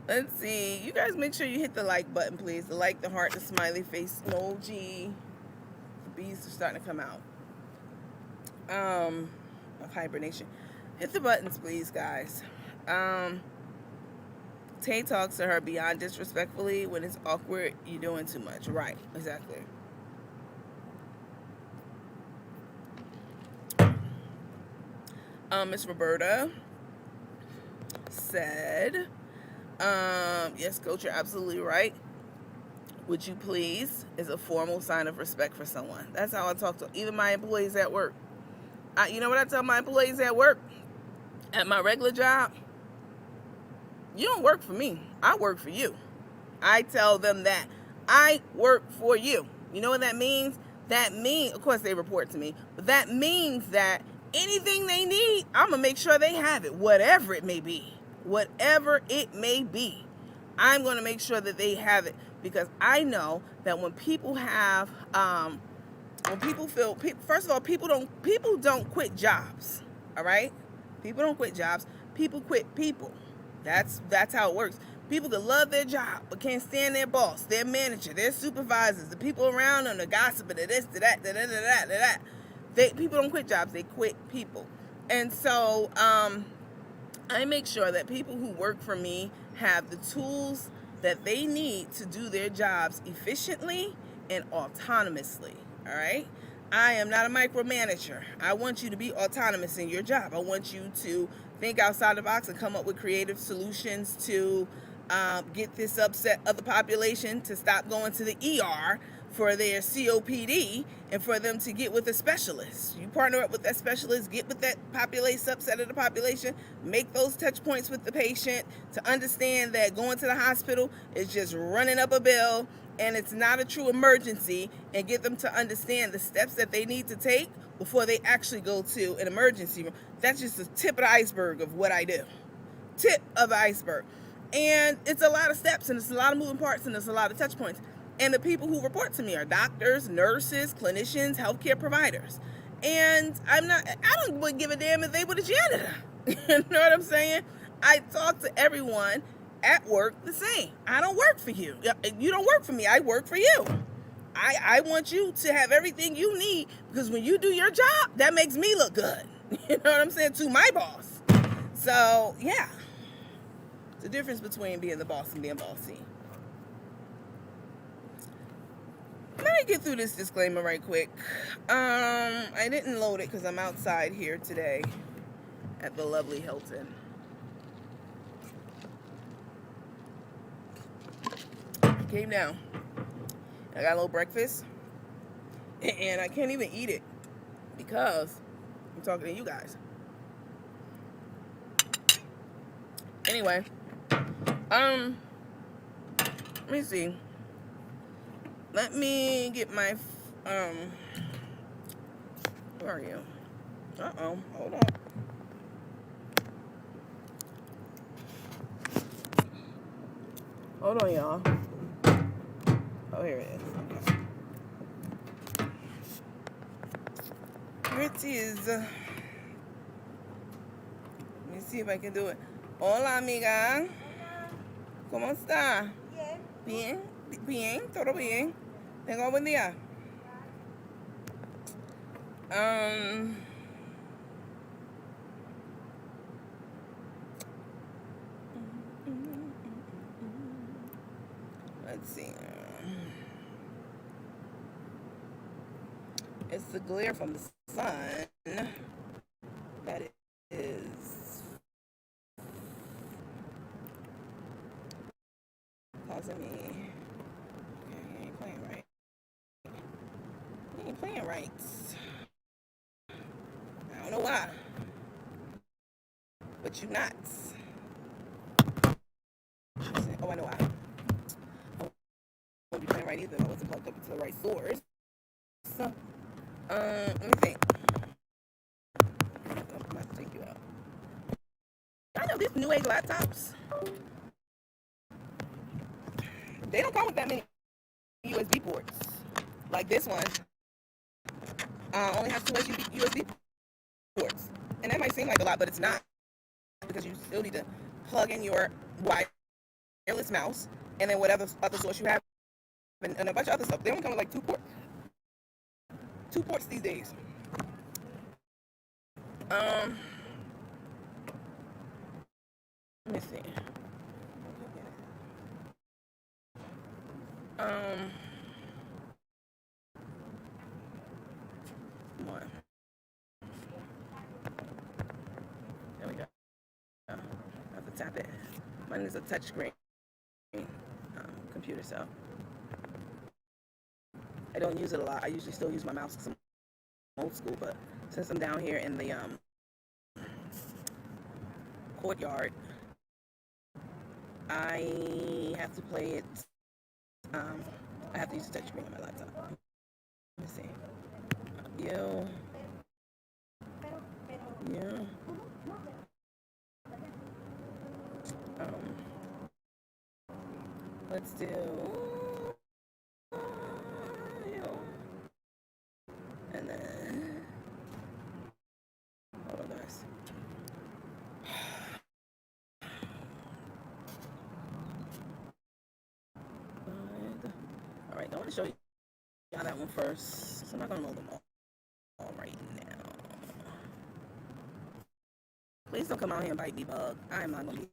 Let's see. You guys make sure you hit the like button, please. The like, the heart, the smiley face emoji. The bees are starting to come out. Of hibernation. Hit the buttons, please, guys. Tay talks to her beyond disrespectfully. When it's awkward, you're doing too much. Right, exactly. Miss Roberta said, yes, coach, you're absolutely right. Would you please is a formal sign of respect for someone. That's how I talk to even my employees at work. You know what I tell my employees at work? At my regular job, you don't work for me. I work for you. I tell them that. I work for you. You know what that means? That means, of course, they report to me, but that means that anything they need, I'm going to make sure they have it, whatever it may be. Whatever it may be. I'm going to make sure that they have it, because I know that when people have, when people feel, first of all, people don't quit jobs, all right? People don't quit jobs. People quit people. That's how it works. People that love their job but can't stand their boss, their manager, their supervisors, the people around them, the gossiping, the this, the that, the that. People don't quit jobs. They quit people. And so I make sure that people who work for me have the tools that they need to do their jobs efficiently and autonomously. All right? I am not a micromanager. I want you to be autonomous in your job. I want you to think outside the box and come up with creative solutions to get this subset of the population to stop going to the ER for their COPD and for them to get with a specialist. You partner up with that specialist, get with that subset of the population, make those touch points with the patient to understand that going to the hospital is just running up a bill and it's not a true emergency, and get them to understand the steps that they need to take before they actually go to an emergency room. That's just the tip of the iceberg of what I do. Tip of the iceberg. And it's a lot of steps, and it's a lot of moving parts, and it's a lot of touch points. And the people who report to me are doctors, nurses, clinicians, healthcare providers. And I don't give a damn if they were the janitor. You know what I'm saying? I talk to everyone at work the same. I don't work for you. You don't work for me. I work for you. I want you to have everything you need, because when you do your job, that makes me look good. You know what I'm saying? To my boss. So, yeah. The difference between being the boss and being bossy. Let me get through this disclaimer right quick. I didn't load it because I'm outside here today at the lovely Hilton. Came down. I got a little breakfast, and I can't even eat it because I'm talking to you guys. Anyway, let me see. Let me get my, where are you? Hold on. Hold on, y'all. Oh, here it is. Okay. Here it is. Let me see if I can do it. Hola, amiga. ¿Cómo está? Bien. Bien, todo bien. Tengo un buen día. Let's see. It's the glare from the sun that is causing me. Okay, you ain't playing right. You ain't playing right. I don't know why, but you not. Oh, I know why. I won't be playing right either if I wasn't plugged up into the right source. So, let me think. these new age laptops, they don't come with that many USB ports. Like this one only has 2 USB ports. And that might seem like a lot, but it's not, because you still need to plug in your wireless mouse and then whatever other source you have and a bunch of other stuff. They only come with like 2 ports these days. Let me see. Come on. There we go. I have to tap it. Mine is a touch screen computer, so I don't use it a lot. I usually still use my mouse because I'm old school, but since I'm down here in the courtyard, I have to play it. I have to use the touch screen on my laptop. Let me see. You. Let's do. And then. Hold on, guys. All right, I want to show you that one first. So I'm not going to mold them all right now. Please don't come out here and bite me, bug. I am not going to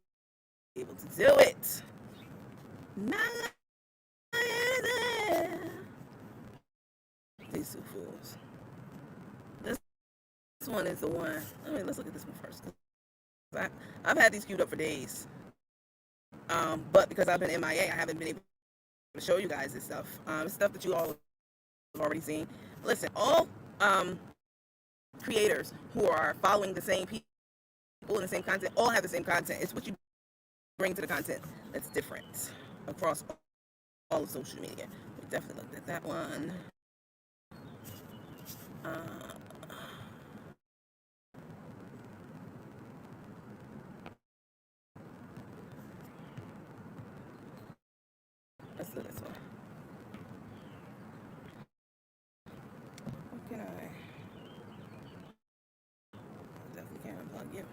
be able to do it. Not these two fools. This one is the one. Let's look at this one first. I've had these queued up for days. But because I've been MIA, I haven't been able to show you guys this stuff. Stuff that you all have already seen. Listen, all creators who are following the same people and the same content all have the same content. It's what you bring to the content that's different across all of social media. We definitely looked at that one. Let's do this one. What can I? Definitely can't unplug you.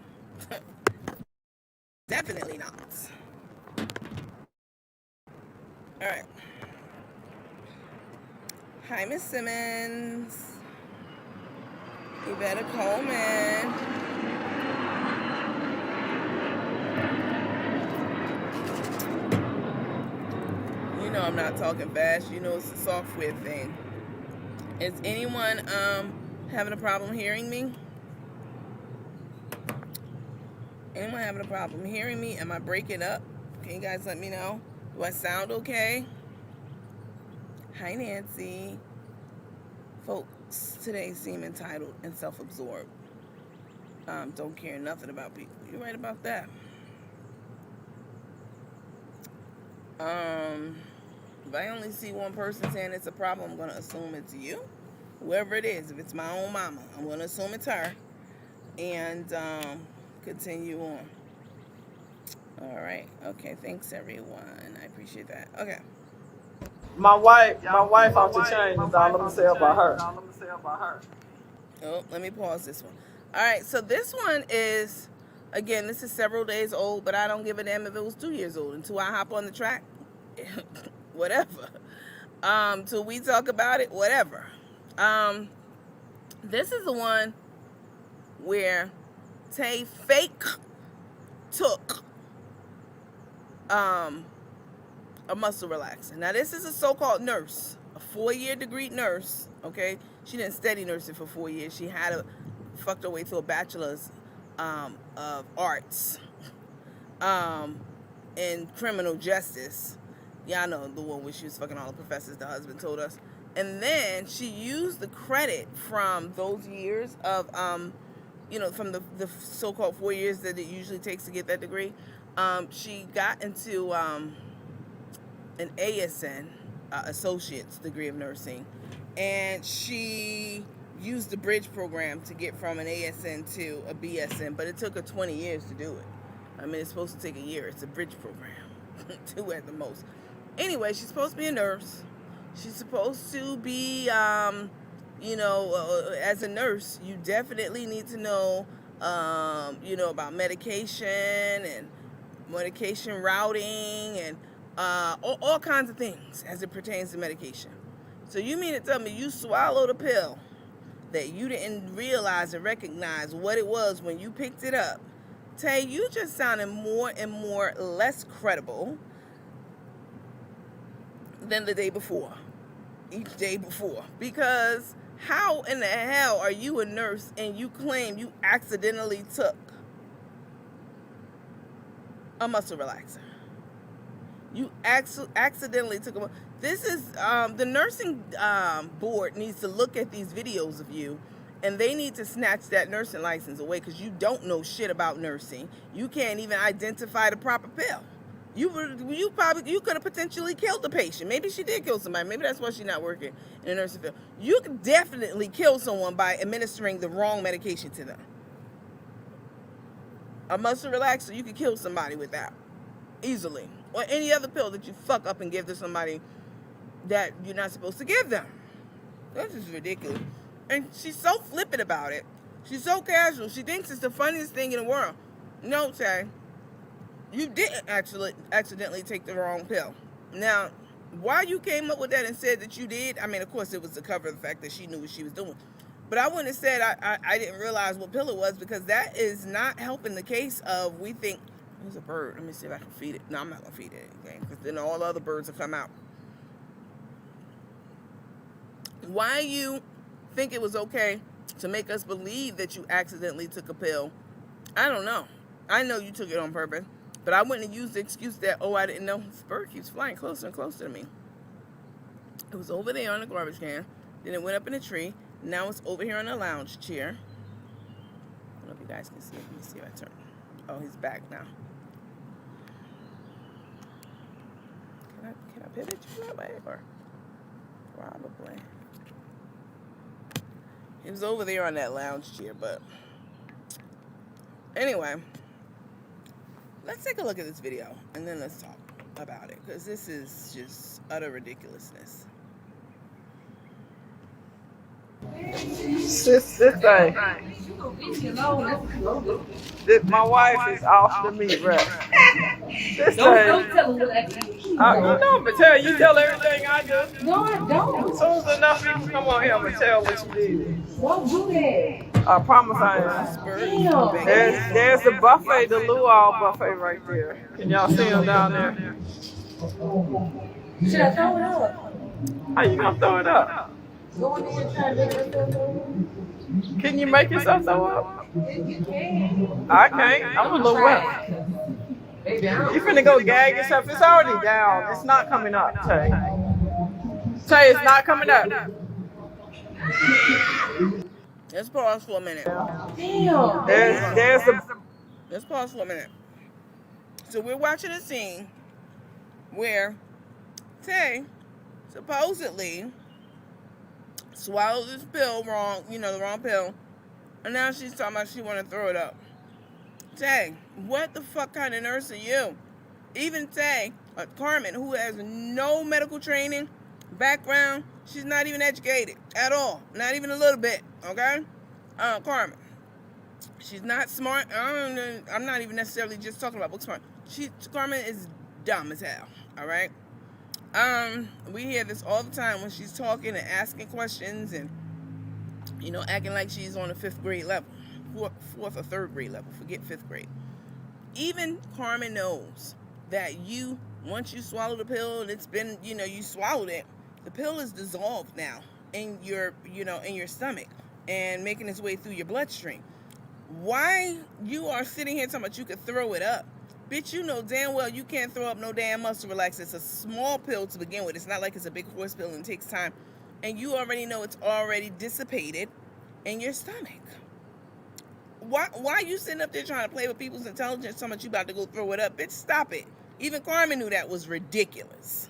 Definitely not. All right. Hi, Miss Simmons. Yvette Coleman. You know I'm not talking fast. You know it's a software thing. Is anyone having a problem hearing me? Anyone having a problem hearing me? Am I breaking up? Can you guys let me know? Do I sound okay? Hi, Nancy. Folks today seem entitled and self-absorbed. Don't care nothing about people. You're right about that. If I only see one person saying it's a problem, I'm going to assume it's you. Whoever it is, if it's my own mama, I'm going to assume it's her. And continue on. All right. Okay. Thanks, everyone. I appreciate that. Okay. My wife off the chain is all I'm gonna say about her. Oh, let me pause this one. All right. So this one is, again, this is several days old, but I don't give a damn if it was 2 years old until I hop on the track. Whatever. Till we talk about it. Whatever. This is the one where Tay fake took a muscle relaxer. Now this is a so-called nurse, a 4-year degree nurse. Okay, she didn't steady nurse it for 4 years. She had fucked her way through a bachelor's of arts in criminal justice. Y'all know the one where she was fucking all the professors. The husband told us, and then she used the credit from those years of from the so-called 4 years that it usually takes to get that degree. She got into an ASN, associate's degree of nursing, and she used the bridge program to get from an ASN to a BSN, but it took her 20 years to do it. I mean, it's supposed to take a year. It's a bridge program. 2 at the most. Anyway, she's supposed to be a nurse. She's supposed to be, as a nurse, you definitely need to know, about medication and medication routing and all kinds of things as it pertains to medication. So you mean to tell me you swallowed a pill that you didn't realize and recognize what it was when you picked it up? Tay, you just sounded more and more less credible than the day before, each day before. Because how in the hell are you a nurse and you claim you accidentally took a muscle relaxer? You accidentally took a... This is, the nursing board needs to look at these videos of you, and they need to snatch that nursing license away, because you don't know shit about nursing. You can't even identify the proper pill. You could have potentially killed the patient. Maybe she did kill somebody. Maybe that's why she's not working in the nursing field. You could definitely kill someone by administering the wrong medication to them. A muscle relaxer, you could kill somebody with that easily. Or any other pill that you fuck up and give to somebody that you're not supposed to give them. This is ridiculous. And she's so flippant about it. She's so casual. She thinks it's the funniest thing in the world. No, Tay. You didn't actually accidentally take the wrong pill. Now, why you came up with that and said that you did, I mean, of course, it was to cover the fact that she knew what she was doing. But I wouldn't have said I didn't realize what pill it was, because that is not helping the case of, we think, there's a bird. Let me see if I can feed it. No, I'm not going to feed it anything, because then all the other birds will come out. Why you think it was okay to make us believe that you accidentally took a pill? I don't know. I know you took it on purpose, but I wouldn't have used the excuse that, oh, I didn't know. This bird keeps flying closer and closer to me. It was over there on the garbage can. Then it went up in a tree. Now it's over here on the lounge chair. I don't know if you guys can see it. Let me see if I turn. Oh, he's back now. Can I pivot you that way? Or probably. He was over there on that lounge chair, but anyway, let's take a look at this video and then let's talk about it, because this is just utter ridiculousness. This thing. My wife is off the meat wrap. This thing. Don't tell them what I do. You know, but you tell everything I do. No, I don't. As soon as enough people come on here, I'm gonna tell what you did. Don't do that. I promise I am. Damn. There's the buffet, the luau buffet right there. Can y'all see them down there? Should I throw it up? How you gonna throw it up? Go in there and try to make yourself throw Can you make yourself throw up? it up? You can. I can't. I'm a little wet. Maybe I You finna go gag yourself. It's already down. It's not coming up, Tay. Tay, it's not coming up. Let's pause for a minute. Damn. There's the... Let's pause for a minute. So we're watching a scene where Tay supposedly swallowed this pill wrong, the wrong pill, and now she's talking about she want to throw it up. Tay, what the fuck kind of nurse are you? Even Tay, Carmen, who has no medical training, background, she's not even educated at all. Not even a little bit, okay? Carmen, she's not smart. I'm not even necessarily just talking about book smart. Carmen is dumb as hell, all right? We hear this all the time when she's talking and asking questions and, acting like she's on a 5th grade level. 4th or 3rd grade level, forget 5th grade. Even Carmen knows that once you swallow the pill and it's been, you swallowed it, the pill is dissolved now in your, in your stomach and making its way through your bloodstream. Why you are sitting here talking about you could throw it up? Bitch, you know damn well you can't throw up no damn muscle relaxer. It's a small pill to begin with. It's not like it's a big horse pill and it takes time. And you already know it's already dissipated in your stomach. Why are you sitting up there trying to play with people's intelligence so much you about to go throw it up? Bitch, stop it. Even Carmen knew that was ridiculous.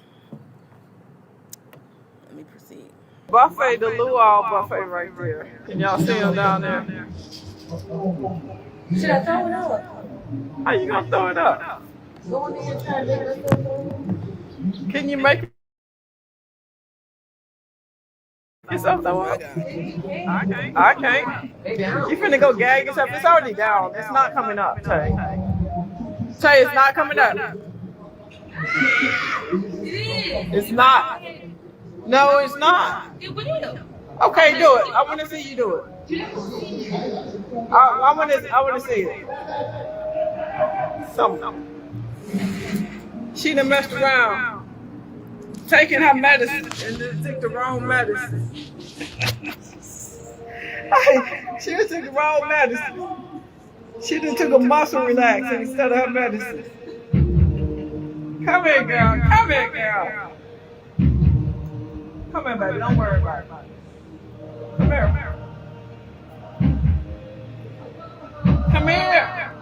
Let me proceed. buffet, the luau buffet right there. Can y'all see them down there? Should I throw it up? How you gonna throw it up? Go in there and try to make yourself throw up. Can you make yourself Oh throw my up? God. Yeah, you can. I can't. Maybe I You don't. finna go gag yourself. It's already down. It's not coming up, Tay. Tay, it's not coming up. It is. It's You gotta not. go ahead. No, it's not. It will. Okay, do it. I want to see you do it. I want to see it. Some. She done messed around, taking her medicine and then took the wrong medicine. She done took the wrong medicine. She done took a muscle relaxer instead of her medicine. Come here, girl. Come here, girl. Come here, baby. Don't worry about it. Come here. Come here.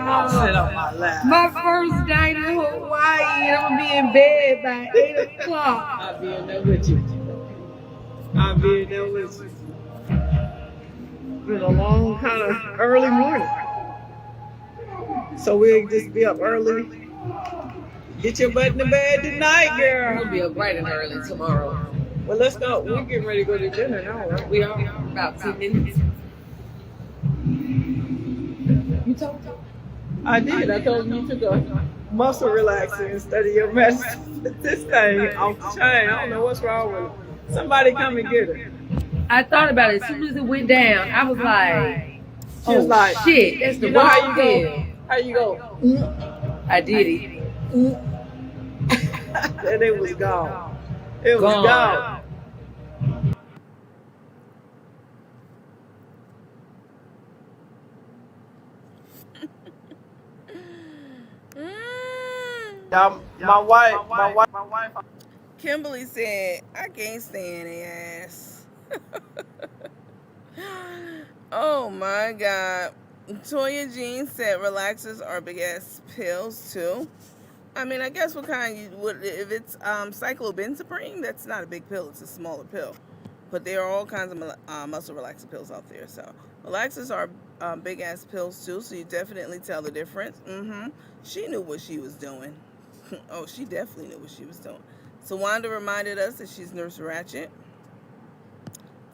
I'll sit on my lap. My first night in Hawaii, and I'm gonna be in bed by 8 o'clock. I'll be in there with you. I'll be in there with you. Been a long kind of early morning. So we'll just be up early. Get your butt in the bed tonight, girl. We'll be up bright and early tomorrow. Well, let's go. We're getting ready to go to dinner now, right? We are about 10 minutes. You told me? I did. I told you took a muscle relaxer instead of your medicine. This thing off the chain. I don't know what's wrong with it. Somebody come and get it. I thought about it. As soon as it went down, I was like, She was like, shit, that's the you know how wrong you go? pill. How you go? I did it. And it was gone. It was gone. My wife. Kimberly said, I can't stand their ass. Oh my God. Toya Jean said relaxers are big ass pills too. I mean, I guess what kind you would, if it's cyclobenzaprine, that's not a big pill, it's a smaller pill. But there are all kinds of muscle relaxer pills out there. So relaxers are big ass pills too, so you definitely tell the difference. She knew what she was doing. Oh, she definitely knew what she was doing. So Wanda reminded us that she's Nurse Ratchet.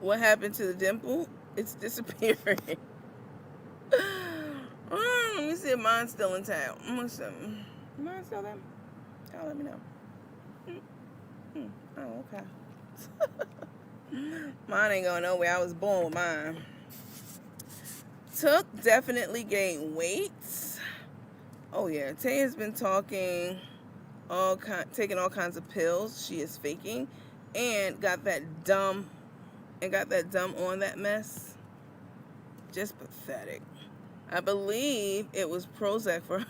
What happened to the dimple? It's disappearing. Let me see if mine's still intact. Mine's still there? Y'all let me know. Oh, okay. Mine ain't going nowhere. I was born with mine. Took definitely gained weight. Oh yeah, Taya's been taking all kinds of pills. She is faking, and got that dumb on that mess. Just pathetic. I believe it was Prozac for.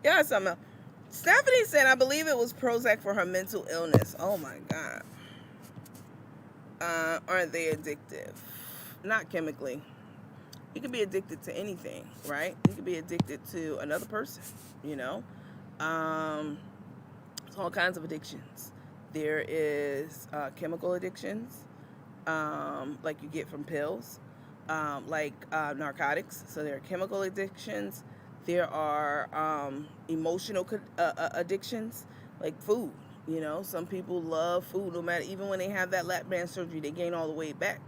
Yeah, something else. Stephanie said, I believe it was Prozac for her mental illness. Oh my God. Aren't they addictive? Not chemically. You could be addicted to anything, right? You could be addicted to another person, you know? It's all kinds of addictions. There is chemical addictions, like you get from pills, like narcotics. So there are chemical addictions. There are emotional addictions, like food. You know, some people love food, no matter, even when they have that lap band surgery, they gain all the weight back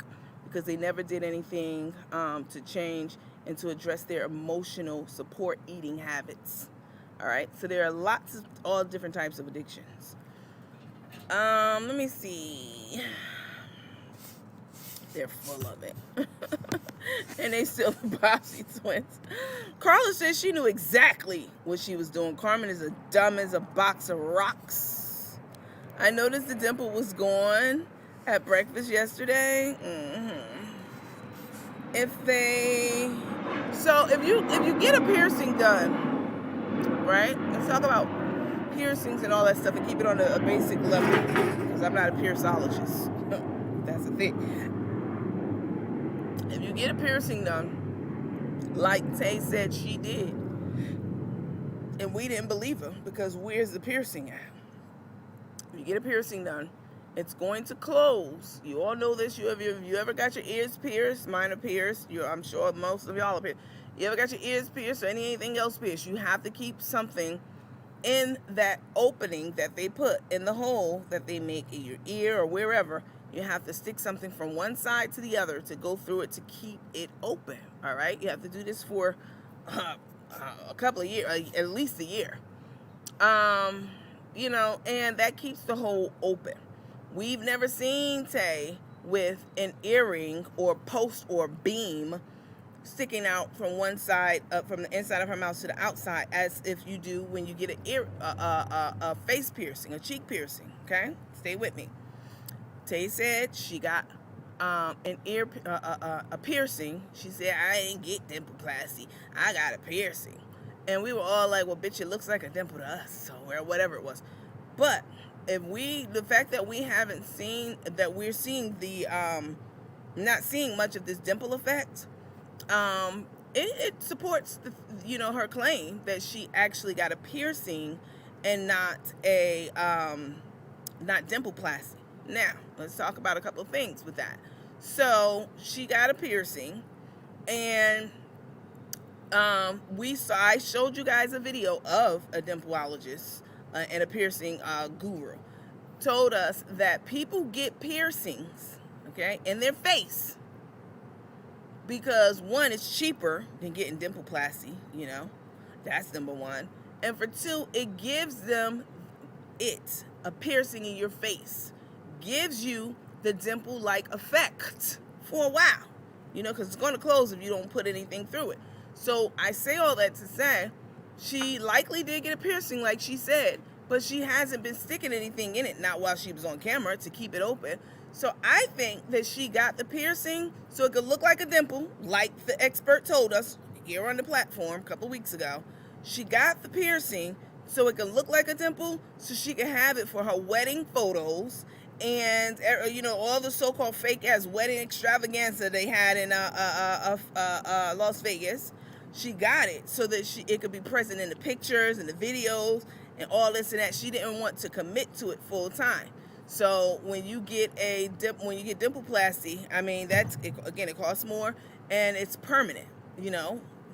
because they never did anything to change and to address their emotional support eating habits. All right, so there are lots of all different types of addictions. Let me see. They're full of it. And they still the Bossy twins. Carla says she knew exactly what she was doing. Carmen is as dumb as a box of rocks. I noticed the dimple was gone at breakfast yesterday. If you get a piercing done, right? Let's talk about piercings and all that stuff and keep it on a basic level, because I'm not a piercologist. That's the thing. If you get a piercing done, like Tay said she did, and we didn't believe her because where's the piercing at? If you get a piercing done It's going to close. You all know this. You ever got your ears pierced? Mine are pierced. I'm sure most of y'all are pierced. You ever got your ears pierced or anything else pierced? You have to keep something in that opening that they put in the hole that they make in your ear or wherever. You have to stick something from one side to the other to go through it to keep it open. All right, you have to do this for a couple of years, at least a year. And that keeps the hole open. We've never seen Tay with an earring or post or beam sticking out from one side, from the inside of her mouth to the outside, as if you do when you get a face piercing, a cheek piercing. Okay, stay with me. Tay said she got an ear a piercing. She said, I ain't get dimpleplasty, I got a piercing. And we were all like, well, bitch, it looks like a dimple to us, or whatever it was. But the fact that we haven't seen, that we're seeing not seeing much of this dimple effect, it supports her claim that she actually got a piercing and not dimpleplasty. Now, let's talk about a couple of things with that. So she got a piercing, and I showed you guys a video of a dimpleologist and a piercing guru. Told us that people get piercings, okay, in their face because, one, it's cheaper than getting dimpleplasty, that's number one. And for two, it gives them a piercing in your face gives you the dimple-like effect for a while, because it's going to close if you don't put anything through it. So I say all that to say she likely did get a piercing like she said, but she hasn't been sticking anything in it, not while she was on camera, to keep it open. So I think that she got the piercing so it could look like a dimple, like the expert told us here on the platform a couple weeks ago. She got the piercing so it could look like a dimple, so she could have it for her wedding photos and all the so-called fake-ass wedding extravaganza they had in Las Vegas. She got it so that it could be present in the pictures and the videos and all this and that. She didn't want to commit to it full time. So when you get dimpleplasty, I mean, it costs more and it's permanent.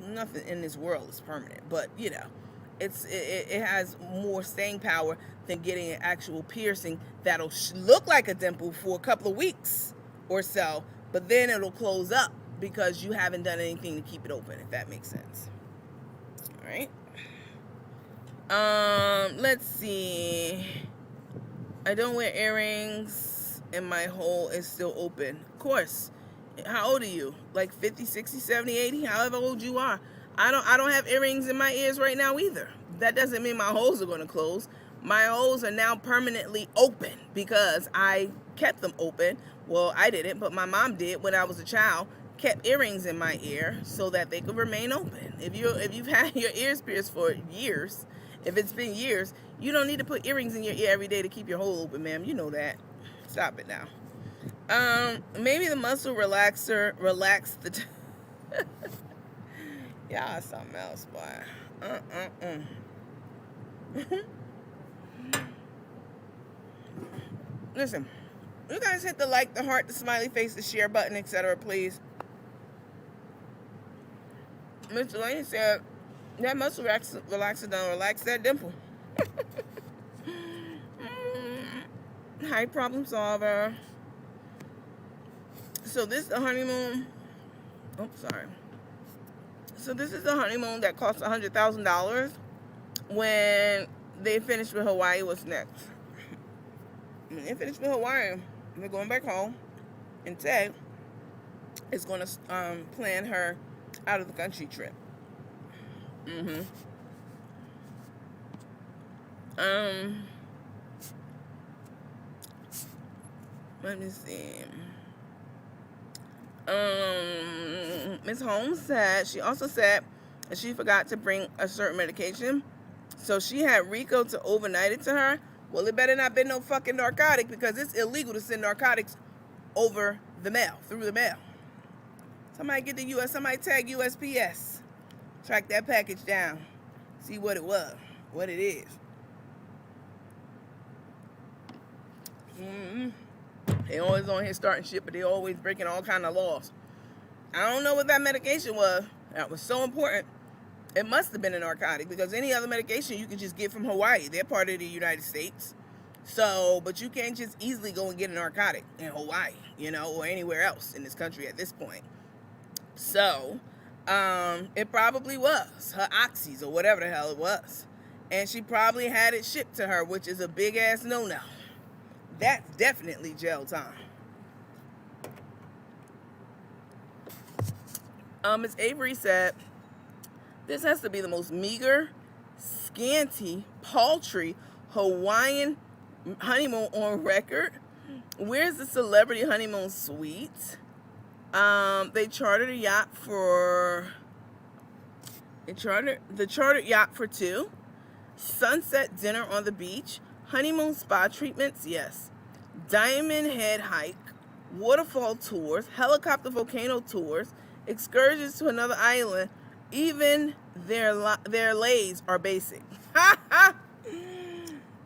Nothing in this world is permanent, but it has more staying power than getting an actual piercing that'll look like a dimple for a couple of weeks or so, but then it'll close up because you haven't done anything to keep it open, if that makes sense. All right. Let's see. I don't wear earrings and my hole is still open. Of course. How old are you? Like 50, 60, 70, 80? However old you are. I don't have earrings in my ears right now either. That doesn't mean my holes are going to close. My holes are now permanently open because I kept them open. Well, I didn't, but my mom did when I was a child. Kept earrings in my ear so that they could remain open. If you've had your ears pierced for years, if it's been years, you don't need to put earrings in your ear every day to keep your hole open, ma'am. You know that. Stop it now. Maybe the muscle relaxer relaxed the y'all something else, boy. Listen, you guys hit the like, the heart, the smiley face, the share button, etc., please. Mr. Lane said that muscle relaxer don't relax that dimple. Hi, problem solver. So this is the honeymoon. Oh, sorry. So this is the honeymoon that cost $100,000. When they finished with Hawaii, what's next? When they finished with Hawaii, they're going back home, and Tay is going to plan her out of the country trip. Let me see. Ms. Holmes also said that she forgot to bring a certain medication, so she had Rico to overnight it to her. Well, it better not be no fucking narcotic, because it's illegal to send narcotics over the mail, through the mail. Somebody get the somebody tag USPS, track that package down, see what it was, what it is. They always on here starting shit, but they always breaking all kind of laws. I don't know what that medication was. That was so important. It must have been a narcotic, because any other medication you could just get from Hawaii. They're part of the United States. So, but you can't just easily go and get a narcotic in Hawaii, or anywhere else in this country at this point. So, it probably was her oxys or whatever the hell it was. And she probably had it shipped to her, which is a big ass no-no. That's definitely jail time. Ms. Avery said, this has to be the most meager, scanty, paltry Hawaiian honeymoon on record. Where's the celebrity honeymoon suite? They chartered a yacht for the chartered yacht for two. Sunset dinner on the beach. Honeymoon spa treatments, yes. Diamond Head hike. Waterfall tours. Helicopter volcano tours. Excursions to another island. Even their lays are basic. Ha ha!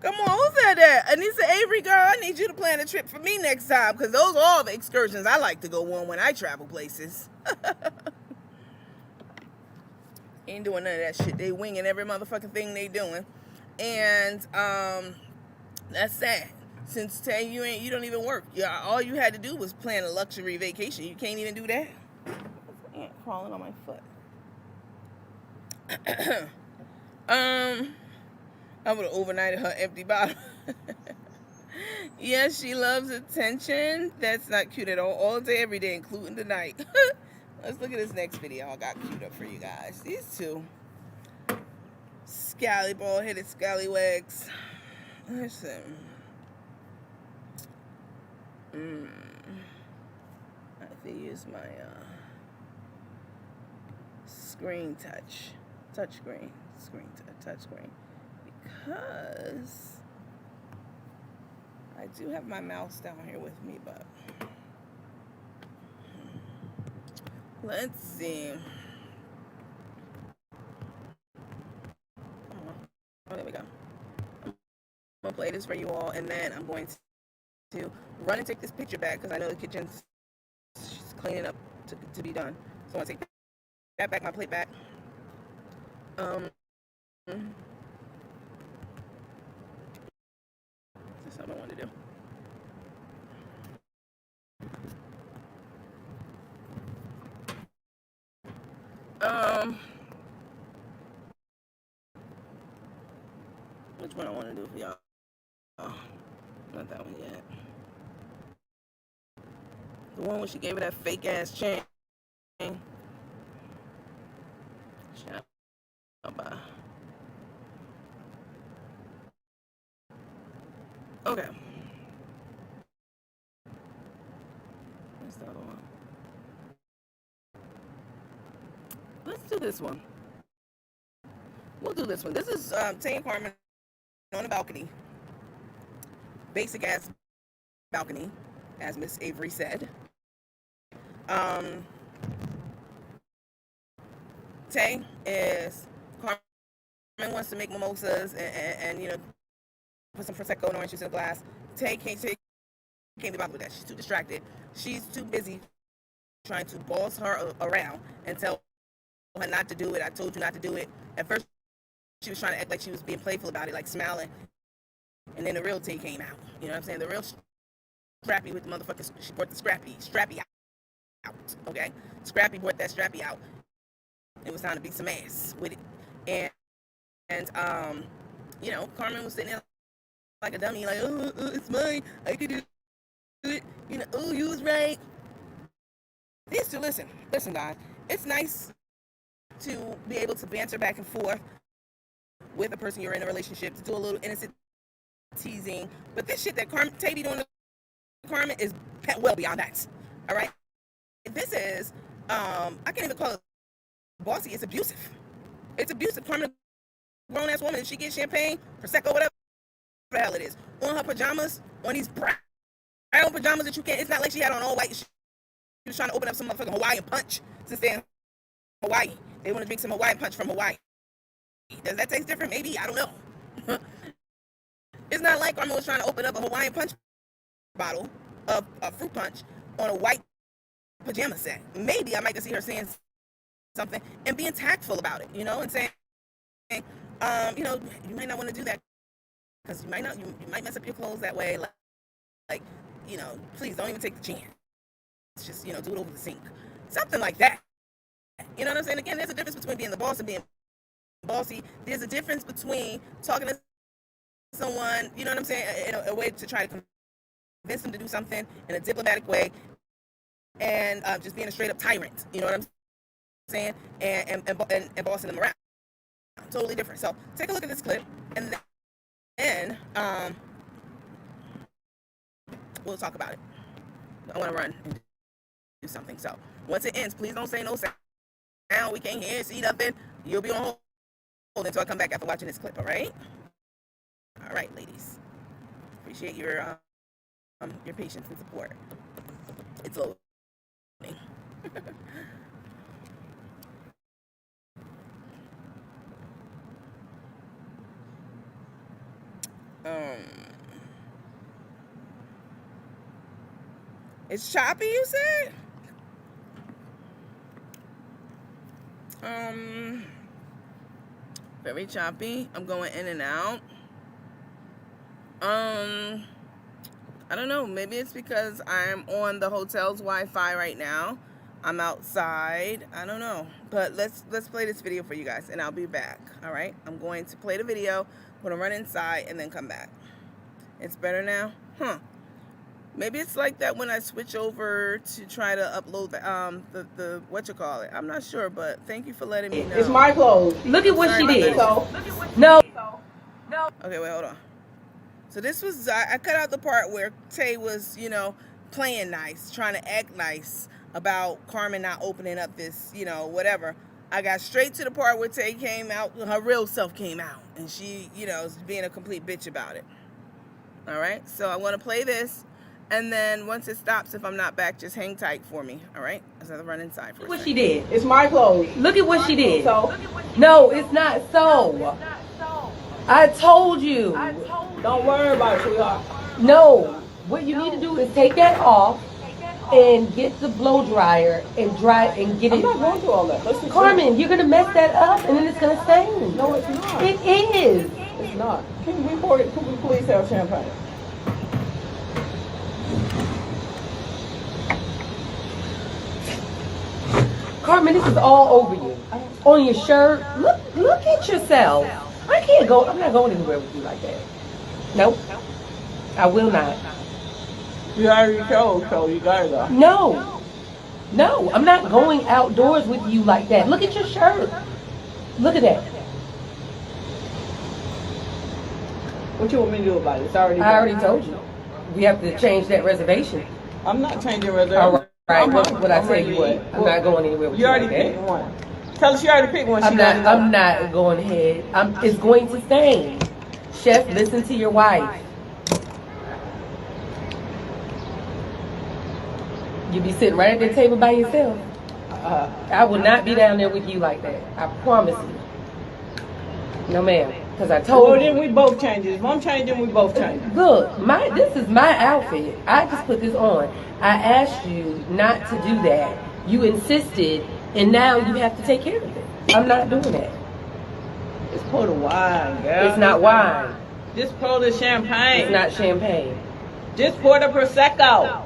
Come on, who said that? Anissa Avery, girl, I need you to plan a trip for me next time, because those are all the excursions I like to go on when I travel places. Ain't doing none of that shit. They winging every motherfucking thing they doing. And that's sad. Since Tay, you don't even work. Yeah, all you had to do was plan a luxury vacation. You can't even do that. Ant crawling on my foot. I would have overnighted her empty bottle. Yes, she loves attention. That's not cute at all day, every day, including the night. Let's look at this next video I got queued up for you guys. These two bald-headed scallywags. Listen. I have to use my screen touch screen, because I do have my mouse down here with me, but let's see. Oh, there we go. I'm gonna play this for you all, and then I'm going to run and take this picture back, because I know the kitchen's cleaning up to be done. So I want to take that back, my plate back. That's what I want to do. Which one I want to do for y'all? Oh, not that one yet. The one where she gave her that fake ass chain. Okay. Where's the other one? Let's do this one. We'll do this one. This is Tay and Carmen on the balcony. Basic ass balcony, as Miss Avery said. Tay is, Carmen wants to make mimosas and put some Prosecco and orange juice in a glass. Tay can't be bothered with that. She's too distracted. She's too busy trying to boss her around and tell her not to do it. I told you not to do it. At first, she was trying to act like she was being playful about it, like smiling. And then the real Tay came out. You know what I'm saying? The real Scrappy with the motherfuckers. She brought the Strappy out. Okay? Scrappy brought that Strappy out. It was time to beat some ass with it. And Carmen was sitting there like a dummy, like, oh, it's mine. I could do it. Oh, you was right. These two, listen, guys. It's nice to be able to banter back and forth with a person you're in a relationship, to do a little innocent teasing. But this shit that Tay be doing to Carmen is well beyond that. All right? This is, I can't even call it bossy. It's abusive. It's abusive. Carmen, grown-ass woman, she gets champagne, Prosecco, whatever the hell it is, on her pajamas, on these brown pajamas that you can't, it's not like she had on all white. She was trying to open up some motherfucking Hawaiian punch since they're in Hawaii. They want to drink some Hawaiian punch from Hawaii. Does that taste different? Maybe. I don't know. It's not like Carmen was trying to open up a Hawaiian punch bottle of fruit punch on a white pajama set. Maybe I might just see her saying something and being tactful about it, and saying, you might not want to do that because you might mess up your clothes that way. Like, please don't even take the chance. Just, do it over the sink. Something like that. You know what I'm saying? Again, there's a difference between being the boss and being bossy. There's a difference between talking to someone, you know what I'm saying, in a way to try to convince them to do something in a diplomatic way, and just being a straight up tyrant. You know what I'm saying? And bossing them around. Totally different. So take a look at this clip, and then we'll talk about it. I want to run and do something. So once it ends, please don't say no sound. We can't hear, see nothing. You'll be on hold until I come back after watching this clip. All right? All right, ladies. Appreciate your patience and support. It's loading. It's choppy, you said? Very choppy. I'm going in and out. I don't know. Maybe it's because I'm on the hotel's Wi-Fi right now. I'm outside. I don't know. But let's play this video for you guys, and I'll be back. All right? I'm going to play the video. I'm going to run inside and then come back. It's better now? Huh. Maybe it's like that when I switch over to try to upload the whatchamacallit. I'm not sure, but thank you for letting me know. It's my clothes. Look at what Sorry she did. about No. Okay, wait, hold on. So this was, I cut out the part where Tay was, playing nice, trying to act nice about Carmen not opening up this, whatever. I got straight to the part where Tay came out, her real self came out, and she, is being a complete bitch about it. All right, so I want to play this, and then once it stops, if I'm not back, just hang tight for me. All right, I have to run inside for a second. What she did. It's my clothes. Look at what she did. So, no, it's not so. I told you. Don't worry about it, sweetheart. No, what you need to do is take that off and get the blow dryer and dry and get it. I'm not going through all that. Listen, Carmen, you're gonna mess that up and then it's gonna stain. No, it's not. It is. It's not. Can we please have champagne? Carmen, this is all over you. On your shirt. Look at yourself. I can't go. I'm not going anywhere with you like that. Nope. I will not. You already chose, so you got it though. No, I'm not going outdoors with you like that. Look at your shirt. Look at that. What you want me to do about it? It's I already told you. We have to change that reservation. I'm not changing reservation. All right. What I tell you what? I'm not going anywhere with you. You already like picked one. Tell us you already picked one. I'm not going ahead. It's going to stain. Chef, listen to your wife. You be sitting right at the table by yourself. I will not be down there with you like that. I promise you. No, ma'am. Because I told you. Well, then we both change it. If I'm changing, we both change it. Look, this is my outfit. I just put this on. I asked you not to do that. You insisted, and now you have to take care of it. I'm not doing that. Just pour the wine, girl. It's not wine. Just pour the champagne. It's not champagne. Just pour the Prosecco.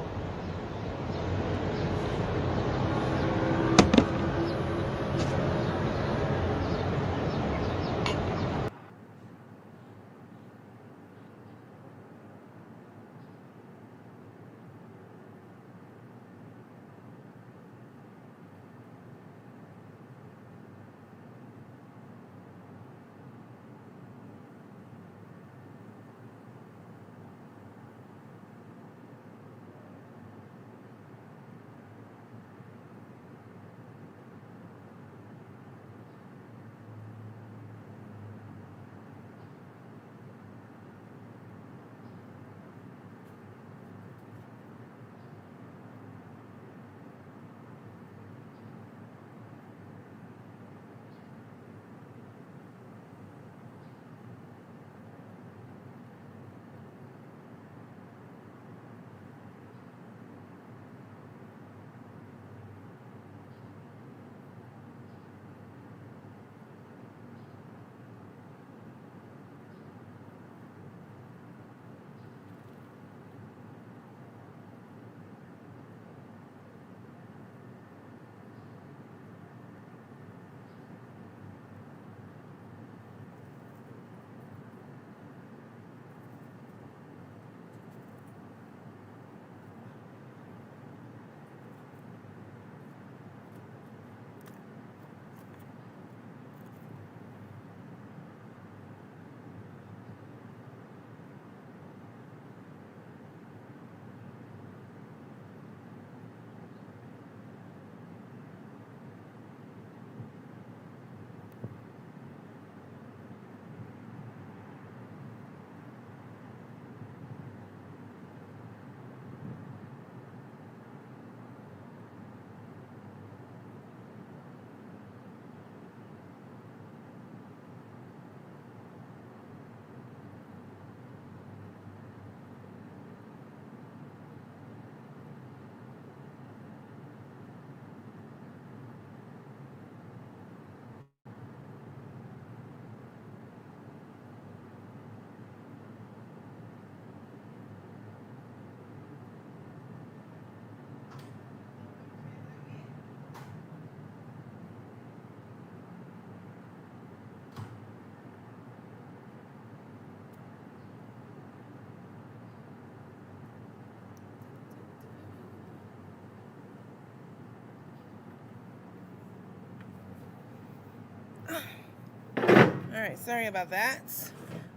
All right, sorry about that.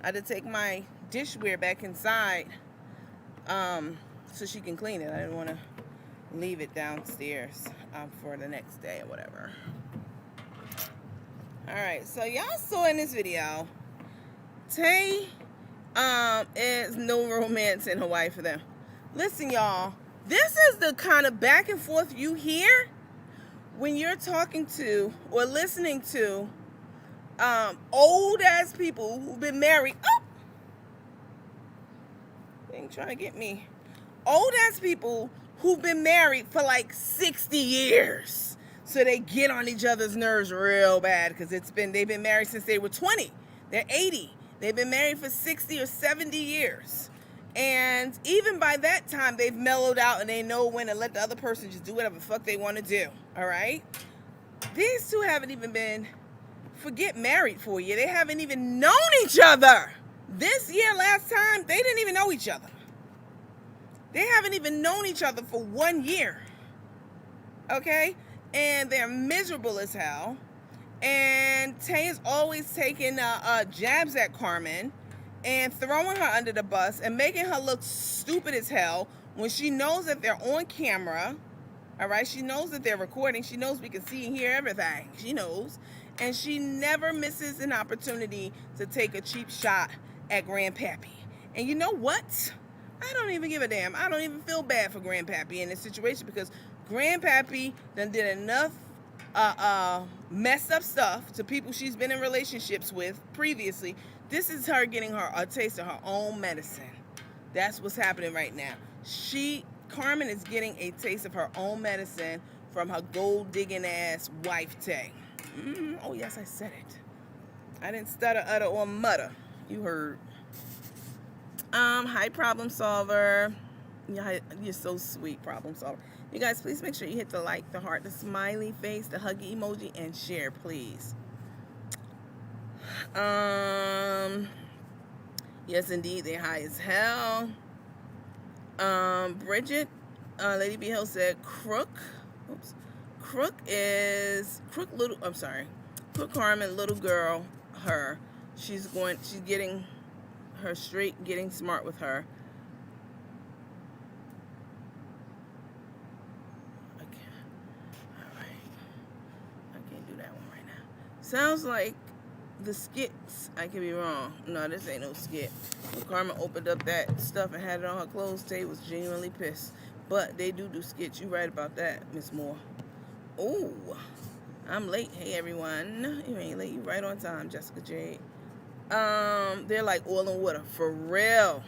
I had to take my dishware back inside so she can clean it. I didn't want to leave it downstairs for the next day or whatever. All right, so y'all saw in this video, Tay is no romance in Hawaii for them. Listen, y'all, this is the kind of back and forth you hear when you're talking to or listening to old ass people who've been married. Oh, they ain't trying to get me. Old ass people who've been married for like 60 years. So they get on each other's nerves real bad because they've been married since they were 20. They're 80. They've been married for 60 or 70 years. And even by that time, they've mellowed out and they know when to let the other person just do whatever the fuck they want to do. All right? These two haven't even been, forget married for a year. They haven't even known each other. This year, last time, they didn't even know each other. They haven't even known each other for 1 year. Okay? And they're miserable as hell. And Tay is always taking jabs at Carmen and throwing her under the bus and making her look stupid as hell when she knows that they're on camera. All right? She knows that they're recording. She knows we can see and hear everything. She knows. And she never misses an opportunity to take a cheap shot at Grandpappy. And you know what? I don't even give a damn. I don't even feel bad for Grandpappy in this situation because Grandpappy done did enough messed up stuff to people she's been in relationships with previously. This is her getting her a taste of her own medicine. That's what's happening right now. Carmen is getting a taste of her own medicine from her gold digging ass wife Tay. Oh yes, I said it. I didn't stutter, utter, or mutter. You heard. Hi, problem solver. Yeah, you're so sweet, problem solver. You guys, please make sure you hit the like, the heart, the smiley face, the huggy emoji, and share, please. Yes, indeed, they're high as hell. Bridget, Lady B Hill said Crook Carmen, little girl, her. She's getting her straight, getting smart with her. Sounds like the skits. I could be wrong. No, this ain't no skit. When Carmen opened up that stuff and had it on her clothes, Tay was genuinely pissed. But they do skits. You right about that, Miss Moore. Oh, I'm late. Hey, everyone. You ain't late. You right on time, Jessica Jade. They're like oil and water. For real.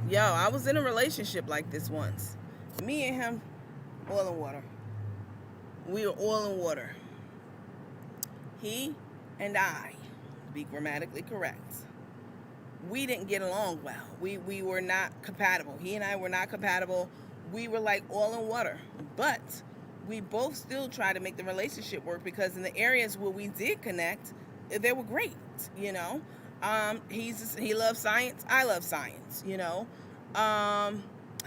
Yo, I was in a relationship like this once. Me and him, oil and water. We were oil and water. He and I, to be grammatically correct, we didn't get along well. We were not compatible. He and I were not compatible. We were like oil and water. But we both still tried to make the relationship work because in the areas where we did connect, they were great, you know. He loves science. I love science, you know.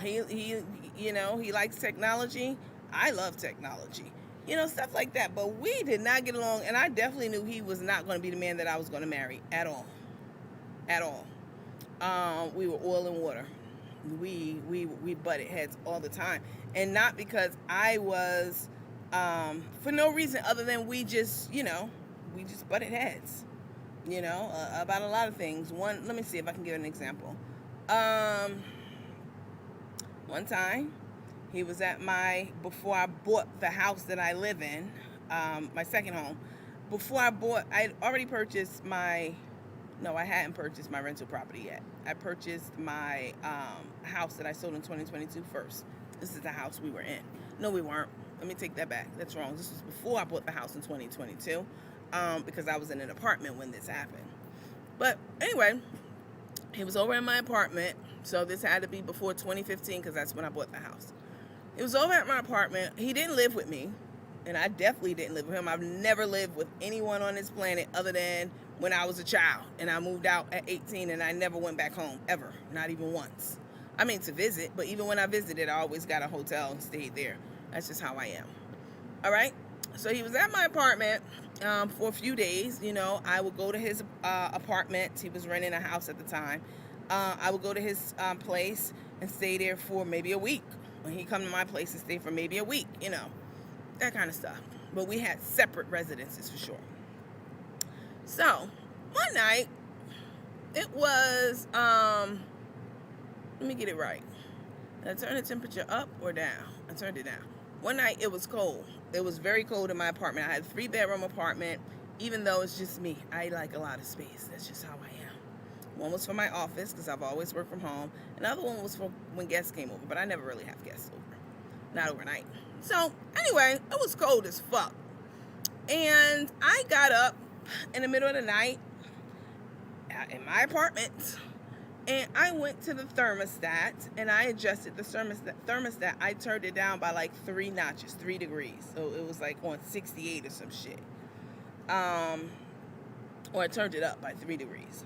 He likes technology. I love technology. You know, stuff like that. But we did not get along, and I definitely knew he was not going to be the man that I was going to marry at all. At all. We were oil and water. We butted heads all the time. And not because I was, for no reason other than we just butted heads, about a lot of things. Let me see if I can give an example. One time, he was at before I bought the house that I live in, my second home. I'd already purchased I hadn't purchased my rental property yet. I purchased my house that I sold in 2022 first. This is the house we were in. No, we weren't. Let me take that back. That's wrong. This was before I bought the house in 2022 because I was in an apartment when this happened. But anyway, he was over in my apartment. So this had to be before 2015 because that's when I bought the house. It was over at my apartment. He didn't live with me, and I definitely didn't live with him. I've never lived with anyone on this planet other than when I was a child, and I moved out at 18, and I never went back home, ever, not even once. I mean, to visit, but even when I visited, I always got a hotel and stayed there. That's just how I am. All right? So he was at my apartment, for a few days. I would go to his apartment. He was renting a house at the time. I would go to his place and stay there for maybe a week. When he come to my place and stay for maybe a week, that kind of stuff. But we had separate residences for sure. So one night, it was, let me get it right. Did I turn the temperature up or down? I turned it down. One night it was cold. It was very cold in my apartment. I had a 3-bedroom apartment, even though it's just me. I like a lot of space. That's just how I am. One was for my office, because I've always worked from home. Another one was for when guests came over, but I never really have guests over. Not overnight. So, anyway, it was cold as fuck. And I got up in the middle of the night in my apartment, and I went to the thermostat, and I adjusted the thermostat. I turned it down by like 3 notches, 3 degrees. So it was like on 68 or some shit. Or I turned it up by 3 degrees.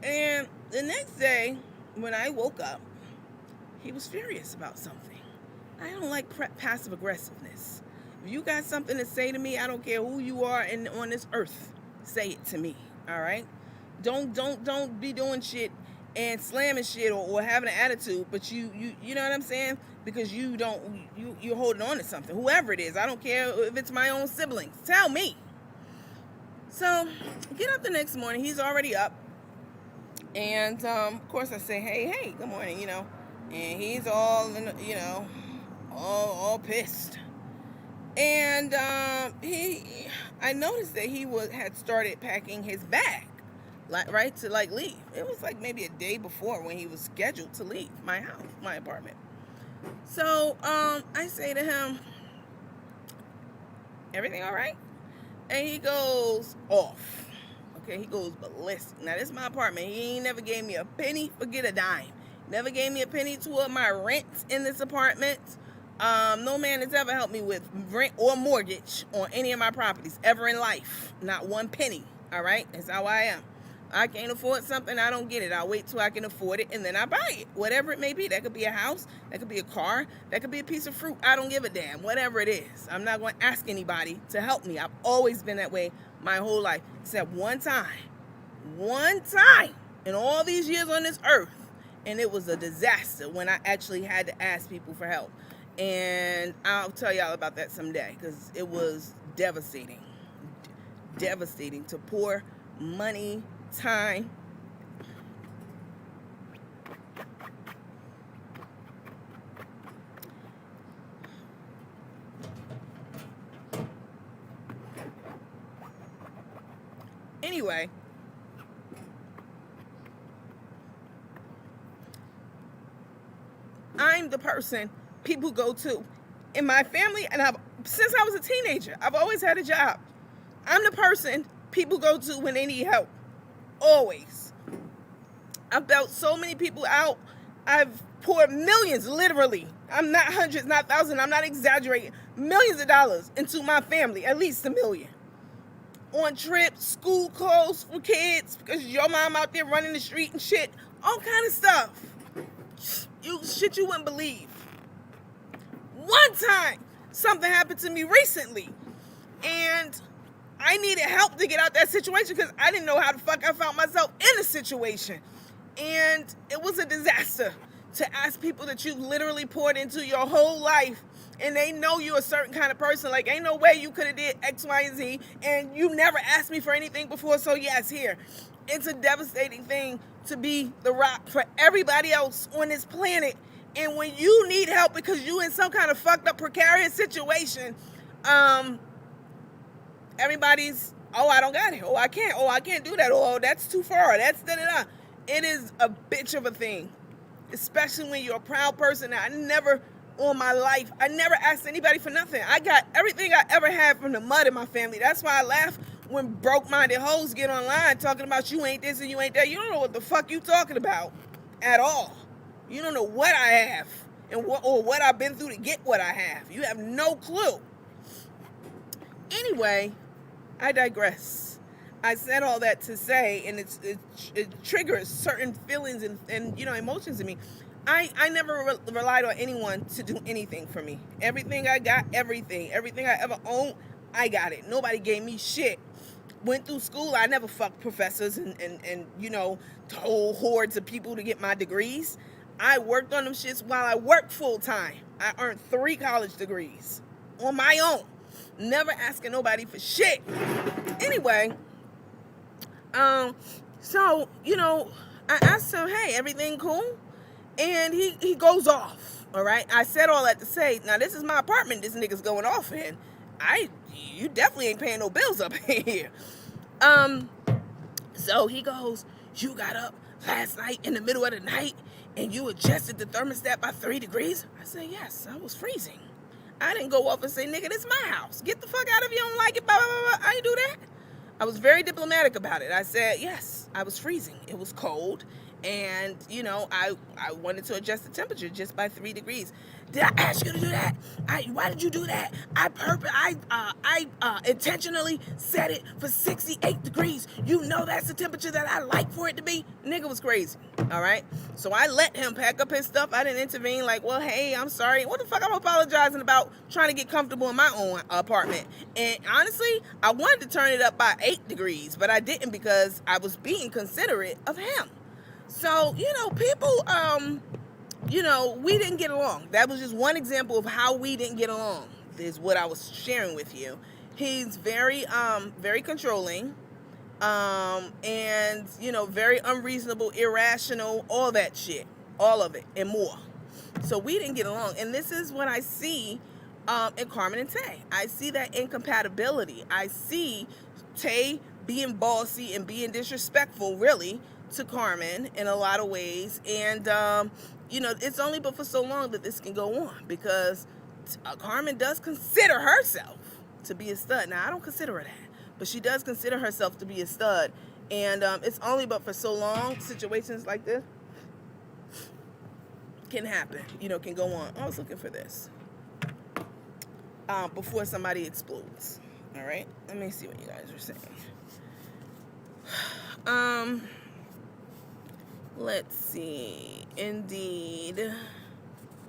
And the next day, when I woke up, he was furious about something. I don't like passive aggressiveness. If you got something to say to me, I don't care who you are on this earth, say it to me. All right? Don't be doing shit and slamming shit or having an attitude, but you know what I'm saying? Because you're holding on to something. Whoever it is, I don't care if it's my own siblings. Tell me. So, get up the next morning. He's already up. And, of course, I say, hey, good morning, And he's all, all pissed. And I noticed that he had started packing his bag, to leave. It was like maybe a day before when he was scheduled to leave my house, my apartment. So, I say to him, everything all right? And he goes off. Okay, he goes ballistic. Now, this is my apartment. He ain't never gave me a penny, forget a dime. Never gave me a penny toward my rent in this apartment. No man has ever helped me with rent or mortgage on any of my properties ever in life. Not one penny. All right? That's how I am. I can't afford something, I don't get it. I'll wait till I can afford it, and then I buy it. Whatever it may be. That could be a house. That could be a car. That could be a piece of fruit. I don't give a damn. Whatever it is. I'm not going to ask anybody to help me. I've always been that way my whole life. Except one time in all these years on this earth, and it was a disaster when I actually had to ask people for help. And I'll tell y'all about that someday, because it was devastating to pour money, time, anyway. I'm the person people go to in my family, and since I was a teenager, I've always had a job. I'm the person people go to when they need help. Always. I've bailed so many people out. I've poured millions, literally. I'm not hundreds, not thousands. I'm not exaggerating. Millions of dollars into my family, at least $1 million. On trips, school clothes for kids, because your mom out there running the street and shit. All kind of stuff. Shit you wouldn't believe. One time, something happened to me recently, and I needed help to get out that situation because I didn't know how the fuck I found myself in a situation. And it was a disaster to ask people that you've literally poured into your whole life, and they know you're a certain kind of person. Like, ain't no way you could have did X, Y, and Z, and you never asked me for anything before, so yes, here. It's a devastating thing to be the rock for everybody else on this planet. And when you need help because you in some kind of fucked up precarious situation, everybody's, I don't got it. I can't do that. That's too far. That's da-da-da. It is a bitch of a thing, especially when you're a proud person. I never asked anybody for nothing. I got everything I ever had from the mud in my family. That's why I laugh when broke-minded hoes get online talking about you ain't this and you ain't that. You don't know what the fuck you talking about at all. You don't know what I have or what I've been through to get what I have. You have no clue. Anyway, I digress. I said all that to say, and it triggers certain feelings and emotions in me. I never relied on anyone to do anything for me. Everything I got, everything I ever owned, I got it. Nobody gave me shit. Went through school. I never fucked professors and told hordes of people to get my degrees. I worked on them shits while I worked full time. I earned 3 college degrees on my own. Never asking nobody for shit. Anyway, um, so, I asked him, hey, everything cool? And he goes off. All right. I said all that to say, now this is my apartment this nigga's going off in. You definitely ain't paying no bills up here. So he goes, you got up last night in the middle of the night and you adjusted the thermostat by 3 degrees? I said, yes, I was freezing. I didn't go off and say, nigga, this is my house. Get the fuck out if you don't like it, blah, blah, blah, blah. I didn't do that. I was very diplomatic about it. I said, yes, I was freezing. It was cold. And, I wanted to adjust the temperature just by 3 degrees. Did I ask you to do that? Why did you do that? I intentionally set it for 68 degrees. You know that's the temperature that I like for it to be? Nigga was crazy. All right? So I let him pack up his stuff. I didn't intervene like, well, hey, I'm sorry. What the fuck I'm apologizing about trying to get comfortable in my own apartment? And honestly, I wanted to turn it up by 8 degrees, but I didn't because I was being considerate of him. So, people, we didn't get along. That was just one example of how we didn't get along, is what I was sharing with you. He's very controlling, and, very unreasonable, irrational, all that shit. All of it and more. So we didn't get along. And this is what I see in Carmen and Tay. I see that incompatibility. I see Tay being bossy and being disrespectful, really, to Carmen in a lot of ways. And, it's only but for so long that this can go on because Carmen does consider herself to be a stud. Now, I don't consider her that, but she does consider herself to be a stud. And it's only but for so long situations like this can happen, can go on. I was looking for this before somebody explodes. All right, let me see what you guys are saying. Let's see. Indeed.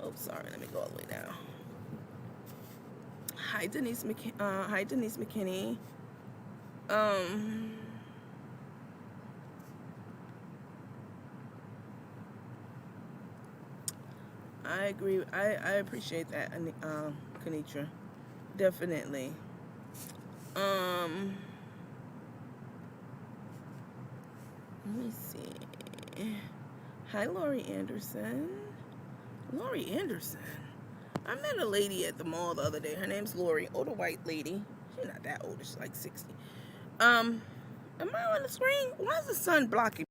Oh, sorry. Let me go all the way down. Hi, Denise McKinney. I agree. I appreciate that, Kanitra. Definitely. Let me see. Hi, Lori Anderson. Lori Anderson. I met a lady at the mall the other day. Her name's Lori. Older white lady. She's not that old. She's like 60. Am I on the screen? Why is the sun blocking?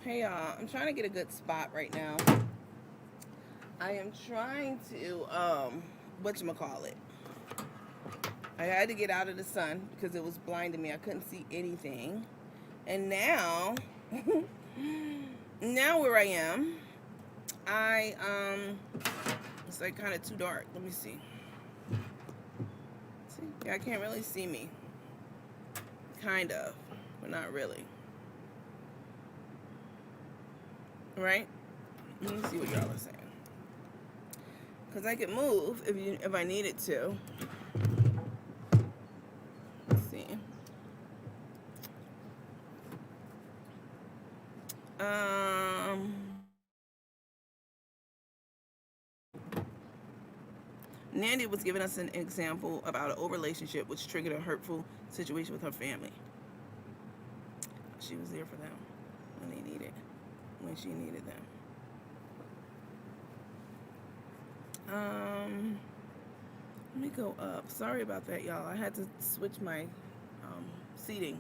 Hey y'all, I'm trying to get a good spot right now. I am trying to whatchamacallit. I had to get out of the sun because it was blinding me. I couldn't see anything. And now now where I am, I it's like kind of too dark. Let me see. Yeah, I can't really see me. Kind of, but not really. Right? Let me see what y'all are saying. Because I could move if I needed to. Let's see. Nandy was giving us an example about an old relationship which triggered a hurtful situation with her family. She was there for them when she needed them. Let me go up. Sorry about that, y'all. I had to switch my seating.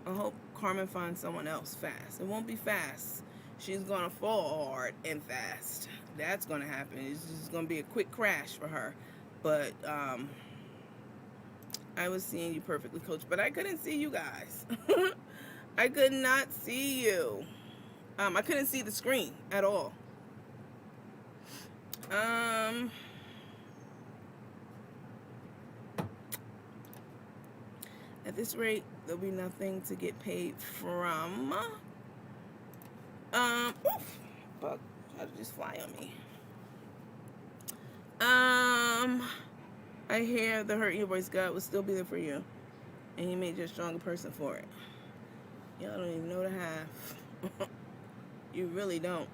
I hope Carmen finds someone else fast. It won't be fast. She's gonna fall hard and fast. That's gonna happen. It's just gonna be a quick crash for her. But I was seeing you perfectly, Coach, but I couldn't see you guys. I could not see you. I couldn't see the screen at all. At this rate, there'll be nothing to get paid from. Oof, bug tried to just fly on me. I hear the hurt your voice God will still be there for you, and He made you a stronger person for it. Y'all don't even know the half. You really don't.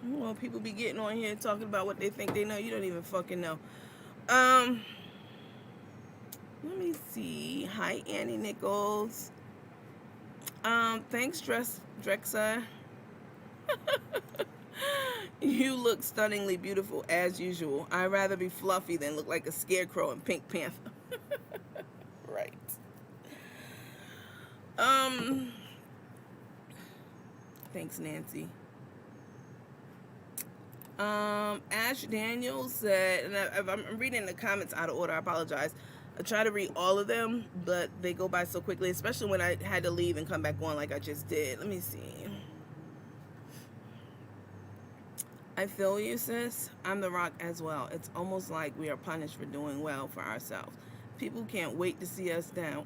Well, people be getting on here talking about what they think they know. You don't even fucking know. Let me see. Hi, Annie Nichols. Thanks, Drexa. You look stunningly beautiful as usual. I'd rather be fluffy than look like a scarecrow in Pink Panther. Right. Thanks, Nancy. Ash Daniels said, and if I'm reading the comments out of order, I apologize. I try to read all of them, but they go by so quickly, especially when I had to leave and come back on like I just did. Let me see. I feel you, sis. I'm the rock as well. It's almost like we are punished for doing well for ourselves. People can't wait to see us down.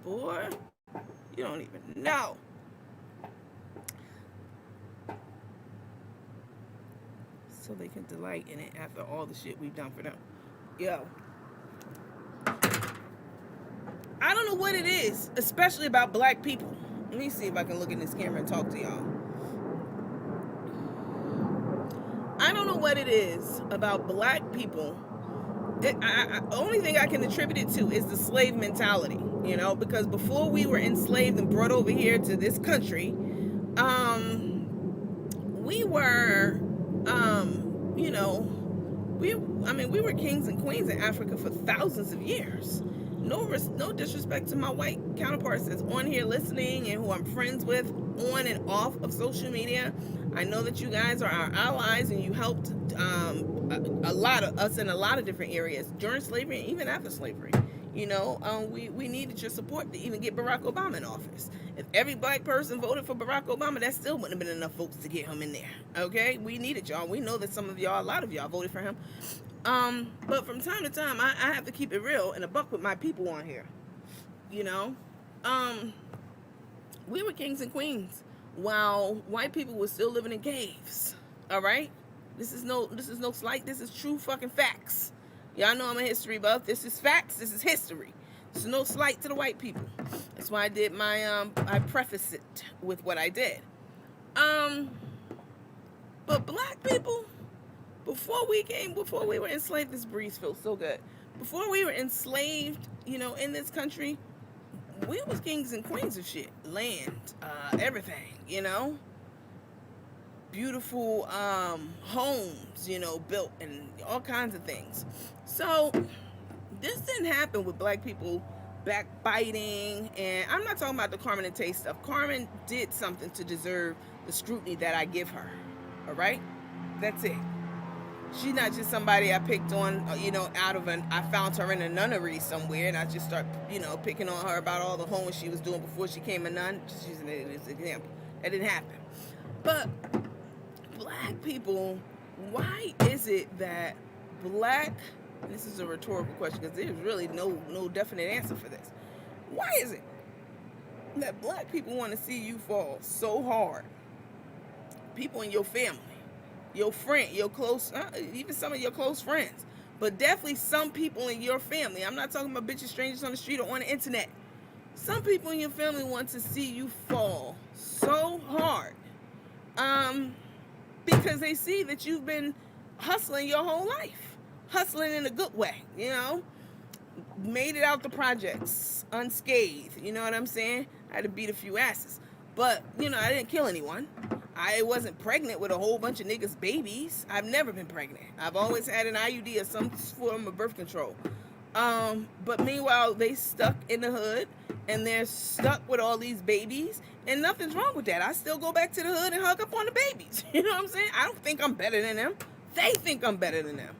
Boy, you don't even know. So they can delight in it after all the shit we've done for them. Yo. I don't know what it is, especially about black people. Let me see if I can look in this camera and talk to y'all. I don't know what it is about black people. Only thing I can attribute it to is the slave mentality, you know, because before we were enslaved and brought over here to this country, we were, you know, we were kings and queens in Africa for thousands of years. No disrespect to my white counterparts that's on here listening and who I'm friends with on and off of social media. I know that you guys are our allies and you helped a lot of us in a lot of different areas during slavery and even after slavery. You know, we needed your support to even get Barack Obama in office. If every black person voted for Barack Obama, that still wouldn't have been enough votes to get him in there. Okay, we needed y'all. We know that some of y'all, a lot of y'all voted for him. But from time to time, I have to keep it real and a buck with my people on here. You know, we were kings and queens while white people were still living in caves. All right, this is no slight. This is true fucking facts. Y'all know I'm a history buff. This is facts. This is history. There's no slight to the white people. That's why I did my I preface it with what I did. But black people, before we were enslaved, this breeze feels so good. Before we were enslaved, you know, in this country, we was kings and queens of shit. Land, everything, you know. Beautiful homes, you know, built and all kinds of things. So this didn't happen with black people backbiting, and I'm not talking about the Carmen and Tay stuff. Carmen did something to deserve the scrutiny that I give her. All right, that's it. She's not just somebody I picked on, out of I found her in a nunnery somewhere, and I just start, picking on her about all the homework she was doing before she came a nun. Just using it as an example. That didn't happen. But black people, why is it that black, this is a rhetorical question because there's really no definite answer for this. Why is it that black people want to see you fall so hard? People in your family, your friend, your close, even some of your close friends, but definitely some people in your family. I'm not talking about bitches, strangers on the street or on the internet. Some people in your family want to see you fall so hard, because they see that you've been hustling your whole life, hustling in a good way, made it out the projects unscathed. You know what I'm saying? I had to beat a few asses, but I didn't kill anyone. I wasn't pregnant with a whole bunch of niggas' babies. I've never been pregnant. I've always had an IUD or some form of birth control. But meanwhile, they stuck in the hood, and they're stuck with all these babies, and nothing's wrong with that. I still go back to the hood and hug up on the babies. You know what I'm saying? I don't think I'm better than them. They think I'm better than them.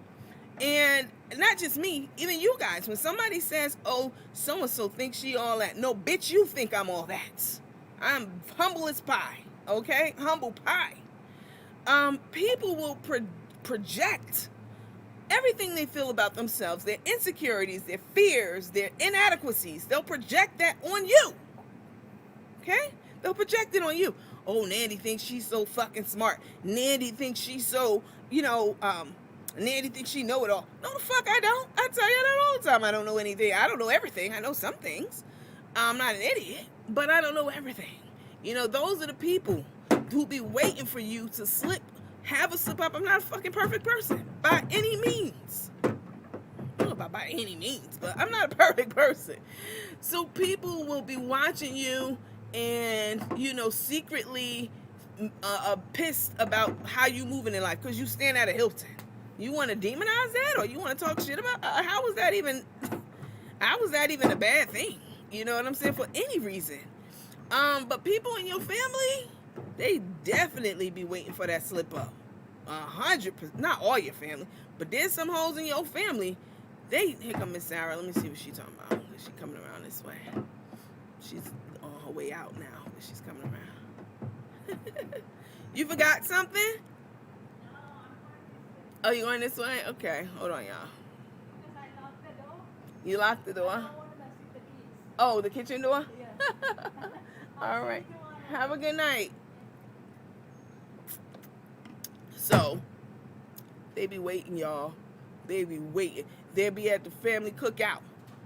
And not just me, even you guys. When somebody says, oh, so-and-so thinks she all that. No, bitch, you think I'm all that. I'm humble as pie. Okay, humble pie. People will project everything they feel about themselves, their insecurities, their fears, their inadequacies. They'll project that on you. Okay, they'll project it on you. Oh, Nandy thinks she's so fucking smart. Nandy thinks she's so, Nandy thinks she know it all. No, the fuck I don't. I tell you that all the time. I don't know anything. I don't know everything. I know some things. I'm not an idiot, but I don't know everything. Those are the people who be waiting for you to have a slip up. I'm not a fucking perfect person by any means. I don't know about by any means, but I'm not a perfect person. So people will be watching you and, secretly pissed about how you moving in life because you stand at a Hilton. You want to demonize that, or you want to talk shit about how was that even a bad thing? You know what I'm saying? For any reason. But people in your family, they definitely be waiting for that slip up. 100%. Not all your family, but there's some hoes in your family. Here come Miss Sarah. Let me see what she's talking about. She's coming around this way. She's on her way out now, but she's coming around. You forgot something? Oh, you going this way? Okay, hold on, y'all. You locked the door? Oh, the kitchen door? All right. Have a good night. So, they be waiting, y'all. They be waiting. They be at the family cookout.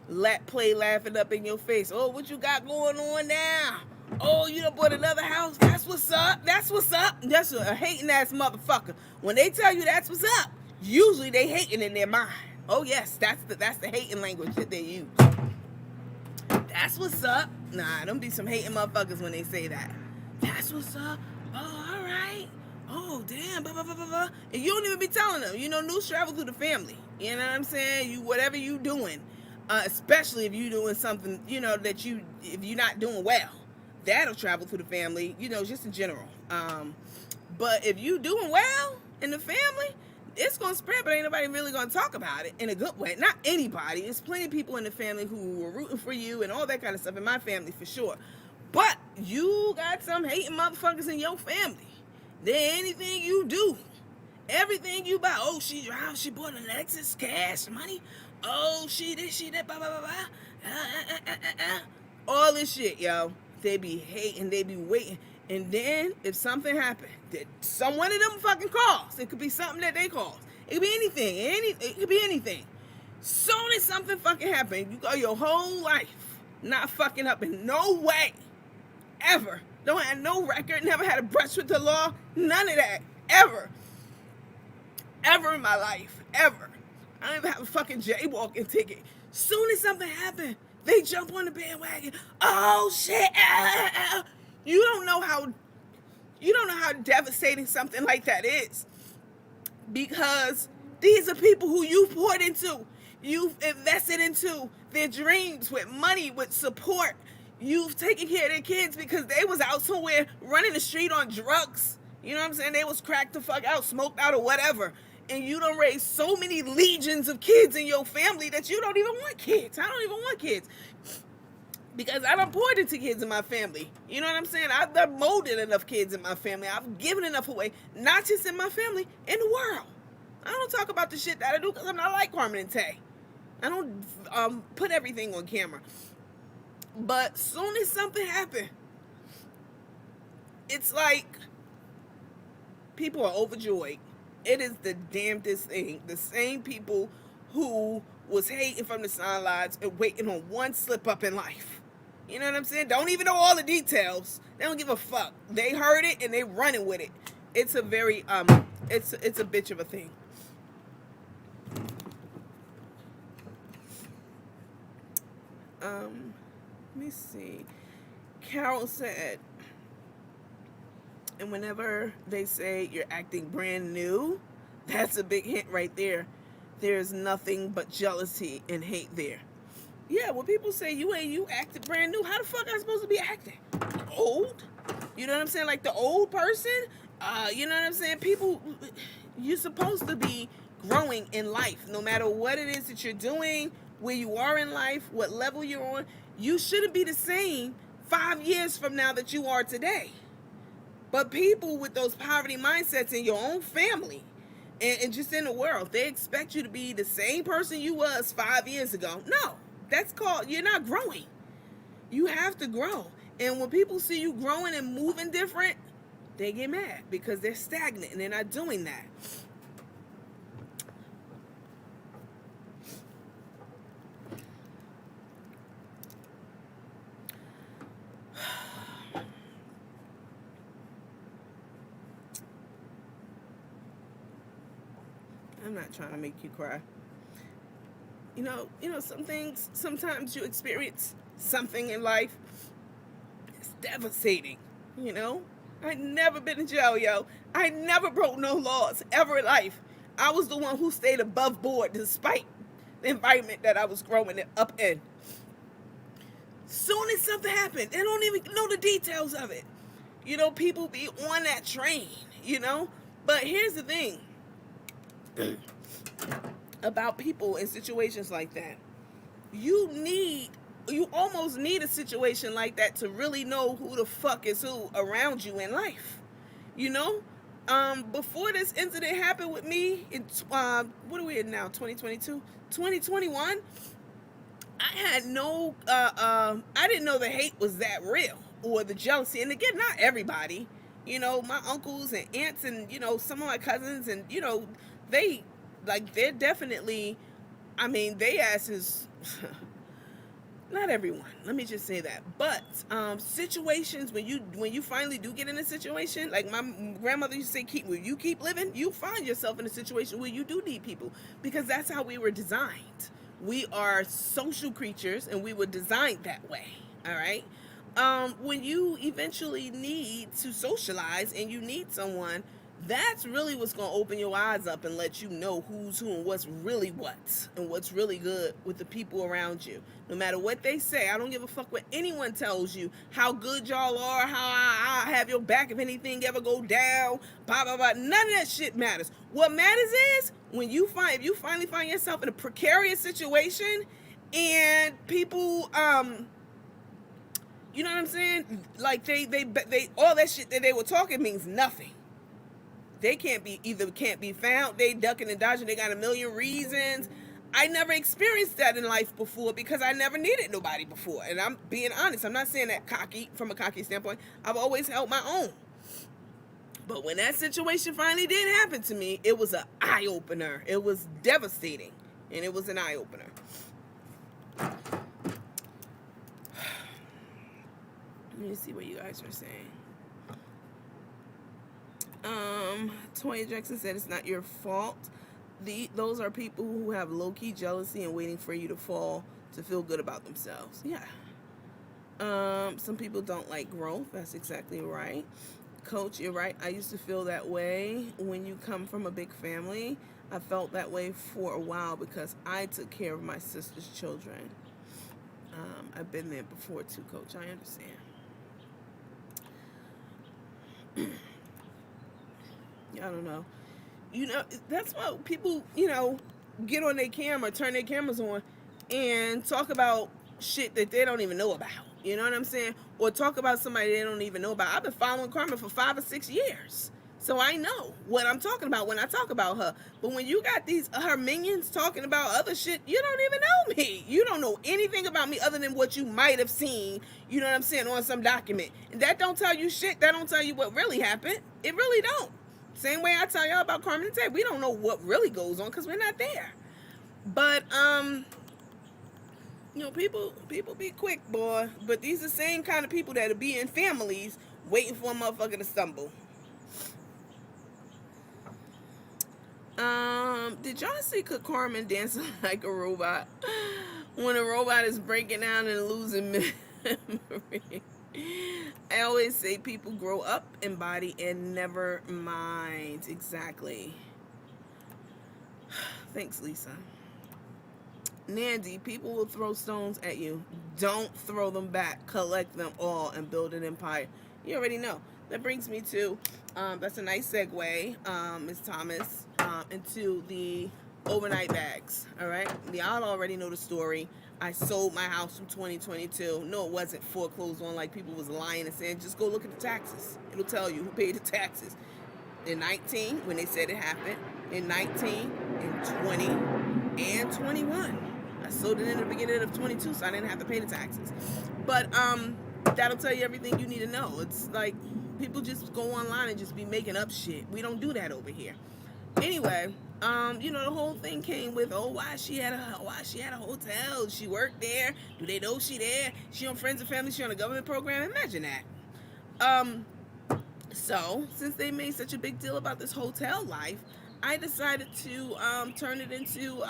Laughing up in your face. Oh, what you got going on now? Oh, you done bought another house? That's what's up. That's what's up. That's a hating ass motherfucker. When they tell you that's what's up, usually they hating in their mind. Oh yes, that's the hating language that they use. That's what's up. Nah, don't be some hating motherfuckers when they say that. That's what's up. Oh, all right. Oh, damn. Blah, blah, blah, blah, blah. And you don't even be telling them. News travel through the family. You know what I'm saying? Whatever you doing, especially if you doing something, if you're not doing well, that'll travel through the family, just in general. But if you doing well in the family, it's going to spread, but ain't nobody really going to talk about it in a good way. Not anybody. There's plenty of people in the family who were rooting for you and all that kind of stuff in my family for sure. But you got some hating motherfuckers in your family. Then anything you do, everything you buy, oh, she drives, she bought a Lexus, cash money. Oh, she this, she that, blah, blah, blah, blah. All this shit, yo. They be hating, they be waiting. And then, if something happened, that one of them fucking calls, it could be something that they cause. It could be anything. It could be anything. Soon as something fucking happened, you go your whole life not fucking up in no way. Ever. Don't have no record, never had a brush with the law. None of that. Ever. Ever in my life. Ever. I don't even have a fucking jaywalking ticket. Soon as something happened, they jump on the bandwagon. Oh shit. You don't know how devastating something like that is, because these are people who you poured into. You've invested into their dreams with money, with support. You've taken care of their kids because they was out somewhere running the street on drugs. You know what I'm saying? They was cracked the fuck out, smoked out, or whatever. And you don't raise so many legions of kids in your family that you don't even want kids. I don't even want kids. Because I done poured into kids in my family. You know what I'm saying? I've done molded enough kids in my family. I've given enough away, not just in my family, in the world. I don't talk about the shit that I do because I'm not like Carmen and Tay. I don't put everything on camera. But soon as something happened, it's like people are overjoyed. It is the damnedest thing. The same people who was hating from the sidelines and waiting on one slip up in life. You know what I'm saying? Don't even know all the details. They don't give a fuck. They heard it and they running with it. It's a very it's a bitch of a thing. Let me see. Carol said, and whenever they say you're acting brand new, that's a big hint right there. There's nothing but jealousy and hate there. Yeah, when people say you acted brand new, how the fuck am I supposed to be acting? Old? You know what I'm saying? Like the old person? You know what I'm saying? People, you're supposed to be growing in life. No matter what it is that you're doing, where you are in life, what level you're on, you shouldn't be the same 5 years from now that you are today. But people with those poverty mindsets in your own family and just in the world, they expect you to be the same person you was 5 years ago. No, that's called, you're not growing. You have to grow. And when people see you growing and moving different, they get mad because they're stagnant and they're not doing that. I'm not trying to make you cry. You know, some things, sometimes you experience something in life, it's devastating, you know? I never been in jail, yo. I never broke no laws ever in life. I was the one who stayed above board despite the environment that I was growing up in. Soon as something happened, they don't even know the details of it. You know, people be on that train, you know? But here's the thing about people in situations like that. You almost need a situation like that to really know who the fuck is who around you in life. You know? Before this incident happened with me, in what are we in now? 2022? 2021? I had no, I didn't know the hate was that real, or the jealousy. And again, not everybody. You know, my uncles and aunts and, you know, some of my cousins and, you know, they're definitely, I mean, they asses, not everyone, let me just say that. But situations, when you finally do get in a situation, like my grandmother used to say, when you keep living, you find yourself in a situation where you do need people, because that's how we were designed. We are social creatures and we were designed that way. All right. When you eventually need to socialize and you need someone, that's really what's going to open your eyes up and let you know who's who and what's really what and what's really good with the people around you. No matter what they say, I don't give a fuck what anyone tells you, how good y'all are, how I have your back if anything ever go down, blah, blah, blah. None of that shit matters. What matters is when if you finally find yourself in a precarious situation and people, you know what I'm saying? Like they all that shit that they were talking means nothing. They can't be found. They ducking and dodging. They got a million reasons. I never experienced that in life before because I never needed nobody before. And I'm being honest. I'm not saying that cocky from a cocky standpoint. I've always held my own. But when that situation finally did happen to me, it was an eye opener. It was devastating, and it was an eye opener. Let me see what you guys are saying. Toya Jackson said it's not your fault. Those are people who have low-key jealousy and waiting for you to fall to feel good about themselves. Yeah. Some people don't like growth. That's exactly right. Coach, you're right. I used to feel that way when you come from a big family. I felt that way for a while because I took care of my sister's children. I've been there before too, Coach. I understand. I don't know. That's why people, get on their camera, turn their cameras on, and talk about shit that they don't even know about. You know what I'm saying? Or talk about somebody they don't even know about. I've been following Carmen for 5 or 6 years. So I know what I'm talking about when I talk about her. But when you got these her minions talking about other shit, you don't even know me. You don't know anything about me other than what you might have seen, you know what I'm saying, on some document. And that don't tell you shit. That don't tell you what really happened. It really don't. Same way I tell y'all about Carmen and Ted. We don't know what really goes on because we're not there. But people be quick, boy. But these are the same kind of people that'll be in families waiting for a motherfucker to stumble. Did y'all see Carmen dancing like a robot when a robot is breaking down and losing memory? I always say people grow up in body and never mind. Exactly. Thanks, Lisa. Nandy, people will throw stones at you. Don't throw them back. Collect them all and build an empire. You already know. That brings me to, that's a nice segue, Ms. Thomas, into the overnight bags. All right? Y'all already know the story. I sold my house from 2022. No, it wasn't foreclosed on like people was lying and saying, just go look at the taxes. It'll tell you who paid the taxes. In 19, when they said it happened. In 19, in 20, and 21. I sold it in the beginning of 22, so I didn't have to pay the taxes. But that'll tell you everything you need to know. It's like people just go online and just be making up shit. We don't do that over here. Anyway, the whole thing came with, why she had a hotel? She worked there. Do they know she there? She on Friends and Family. She on a government program. Imagine that. So since they made such a big deal about this hotel life, I decided to turn it into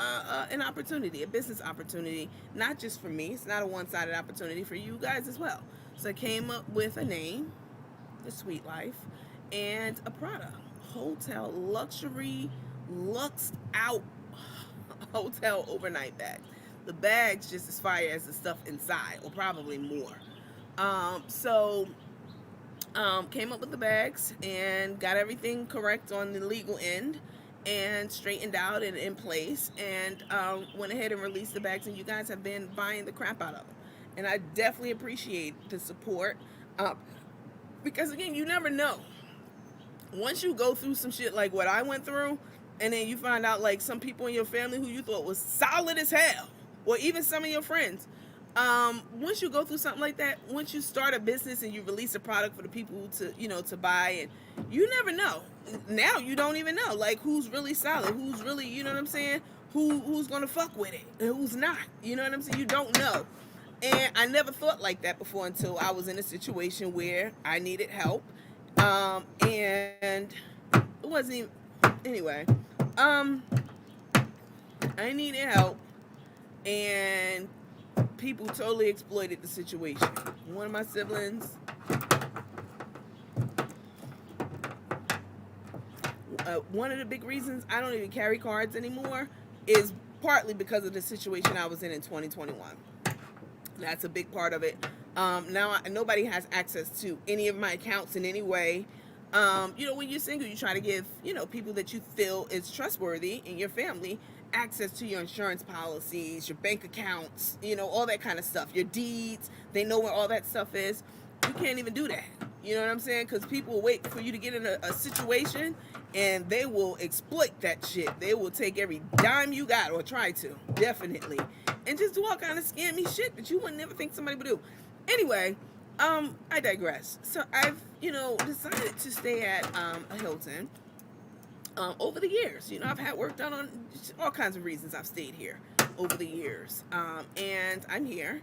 an opportunity, a business opportunity, not just for me. It's not a one-sided opportunity for you guys as well. So I came up with a name, The Sweet Life, and a product, Hotel Luxury Lux Out Hotel Overnight Bags. The bag's just as fire as the stuff inside, or probably more. Came up with the bags and got everything correct on the legal end and straightened out and in place, and went ahead and released the bags, and you guys have been buying the crap out of them. And I definitely appreciate the support, because again, you never know. Once you go through some shit like what I went through, and then you find out like some people in your family who you thought was solid as hell, or even some of your friends, once you go through something like that, once you start a business and you release a product for the people to buy, and you never know. Now you don't even know like who's really solid, who's really, you know what I'm saying, who's gonna fuck with it and who's not. You know what I'm saying? You don't know. And I never thought like that before until I was in a situation where I needed help. And it wasn't even, anyway, I needed help, and people totally exploited the situation. One of my siblings, one of the big reasons I don't even carry cards anymore is partly because of the situation I was in 2021. That's a big part of it. Now nobody has access to any of my accounts in any way. When you're single, you try to give, people that you feel is trustworthy in your family access to your insurance policies, your bank accounts, all that kind of stuff, your deeds. They know where all that stuff is. You can't even do that. You know what I'm saying? Because people will wait for you to get in a situation, and they will exploit that shit. They will take every dime you got, or try to, definitely, and just do all kind of scammy shit that you would never think somebody would do. Anyway, I digress. So I've, decided to stay at a Hilton. Over the years, I've had work done on all kinds of reasons. I've stayed here over the years, and I'm here,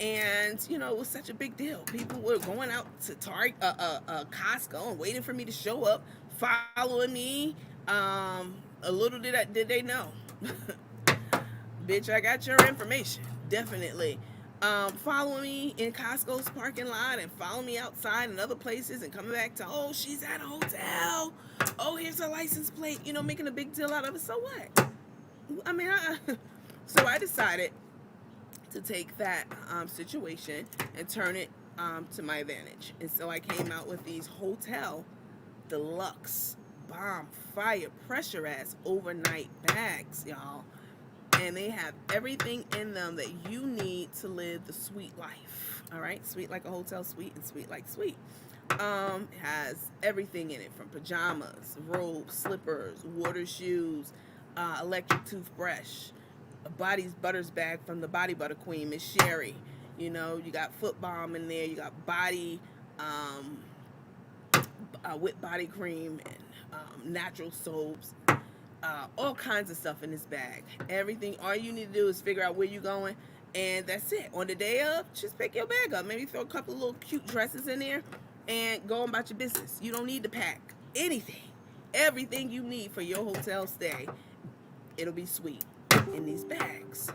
and it was such a big deal. People were going out to Target, Costco, and waiting for me to show up, following me. A little did they know, bitch, I got your information, definitely. Following me in Costco's parking lot and following me outside and other places and coming back to, oh, she's at a hotel. Oh, here's her license plate. You know, making a big deal out of it. So what? I mean, so I decided to take that situation and turn it to my advantage. And so I came out with these hotel deluxe bomb fire pressure ass overnight bags, y'all. And they have everything in them that you need to live the sweet life. All right, sweet like a hotel suite and sweet like sweet. Has everything in it from pajamas, robes, slippers, water shoes, electric toothbrush, a body's butters bag from the Body Butter Queen, Miss Sherry. You know, you got foot balm in there. You got body, with body cream and natural soaps. All kinds of stuff in this bag. Everything. All you need to do is figure out where you're going, and that's it. On the day of, just pick your bag up. Maybe throw a couple of little cute dresses in there, and go on about your business. You don't need to pack anything. Everything you need for your hotel stay, it'll be sweet in these bags.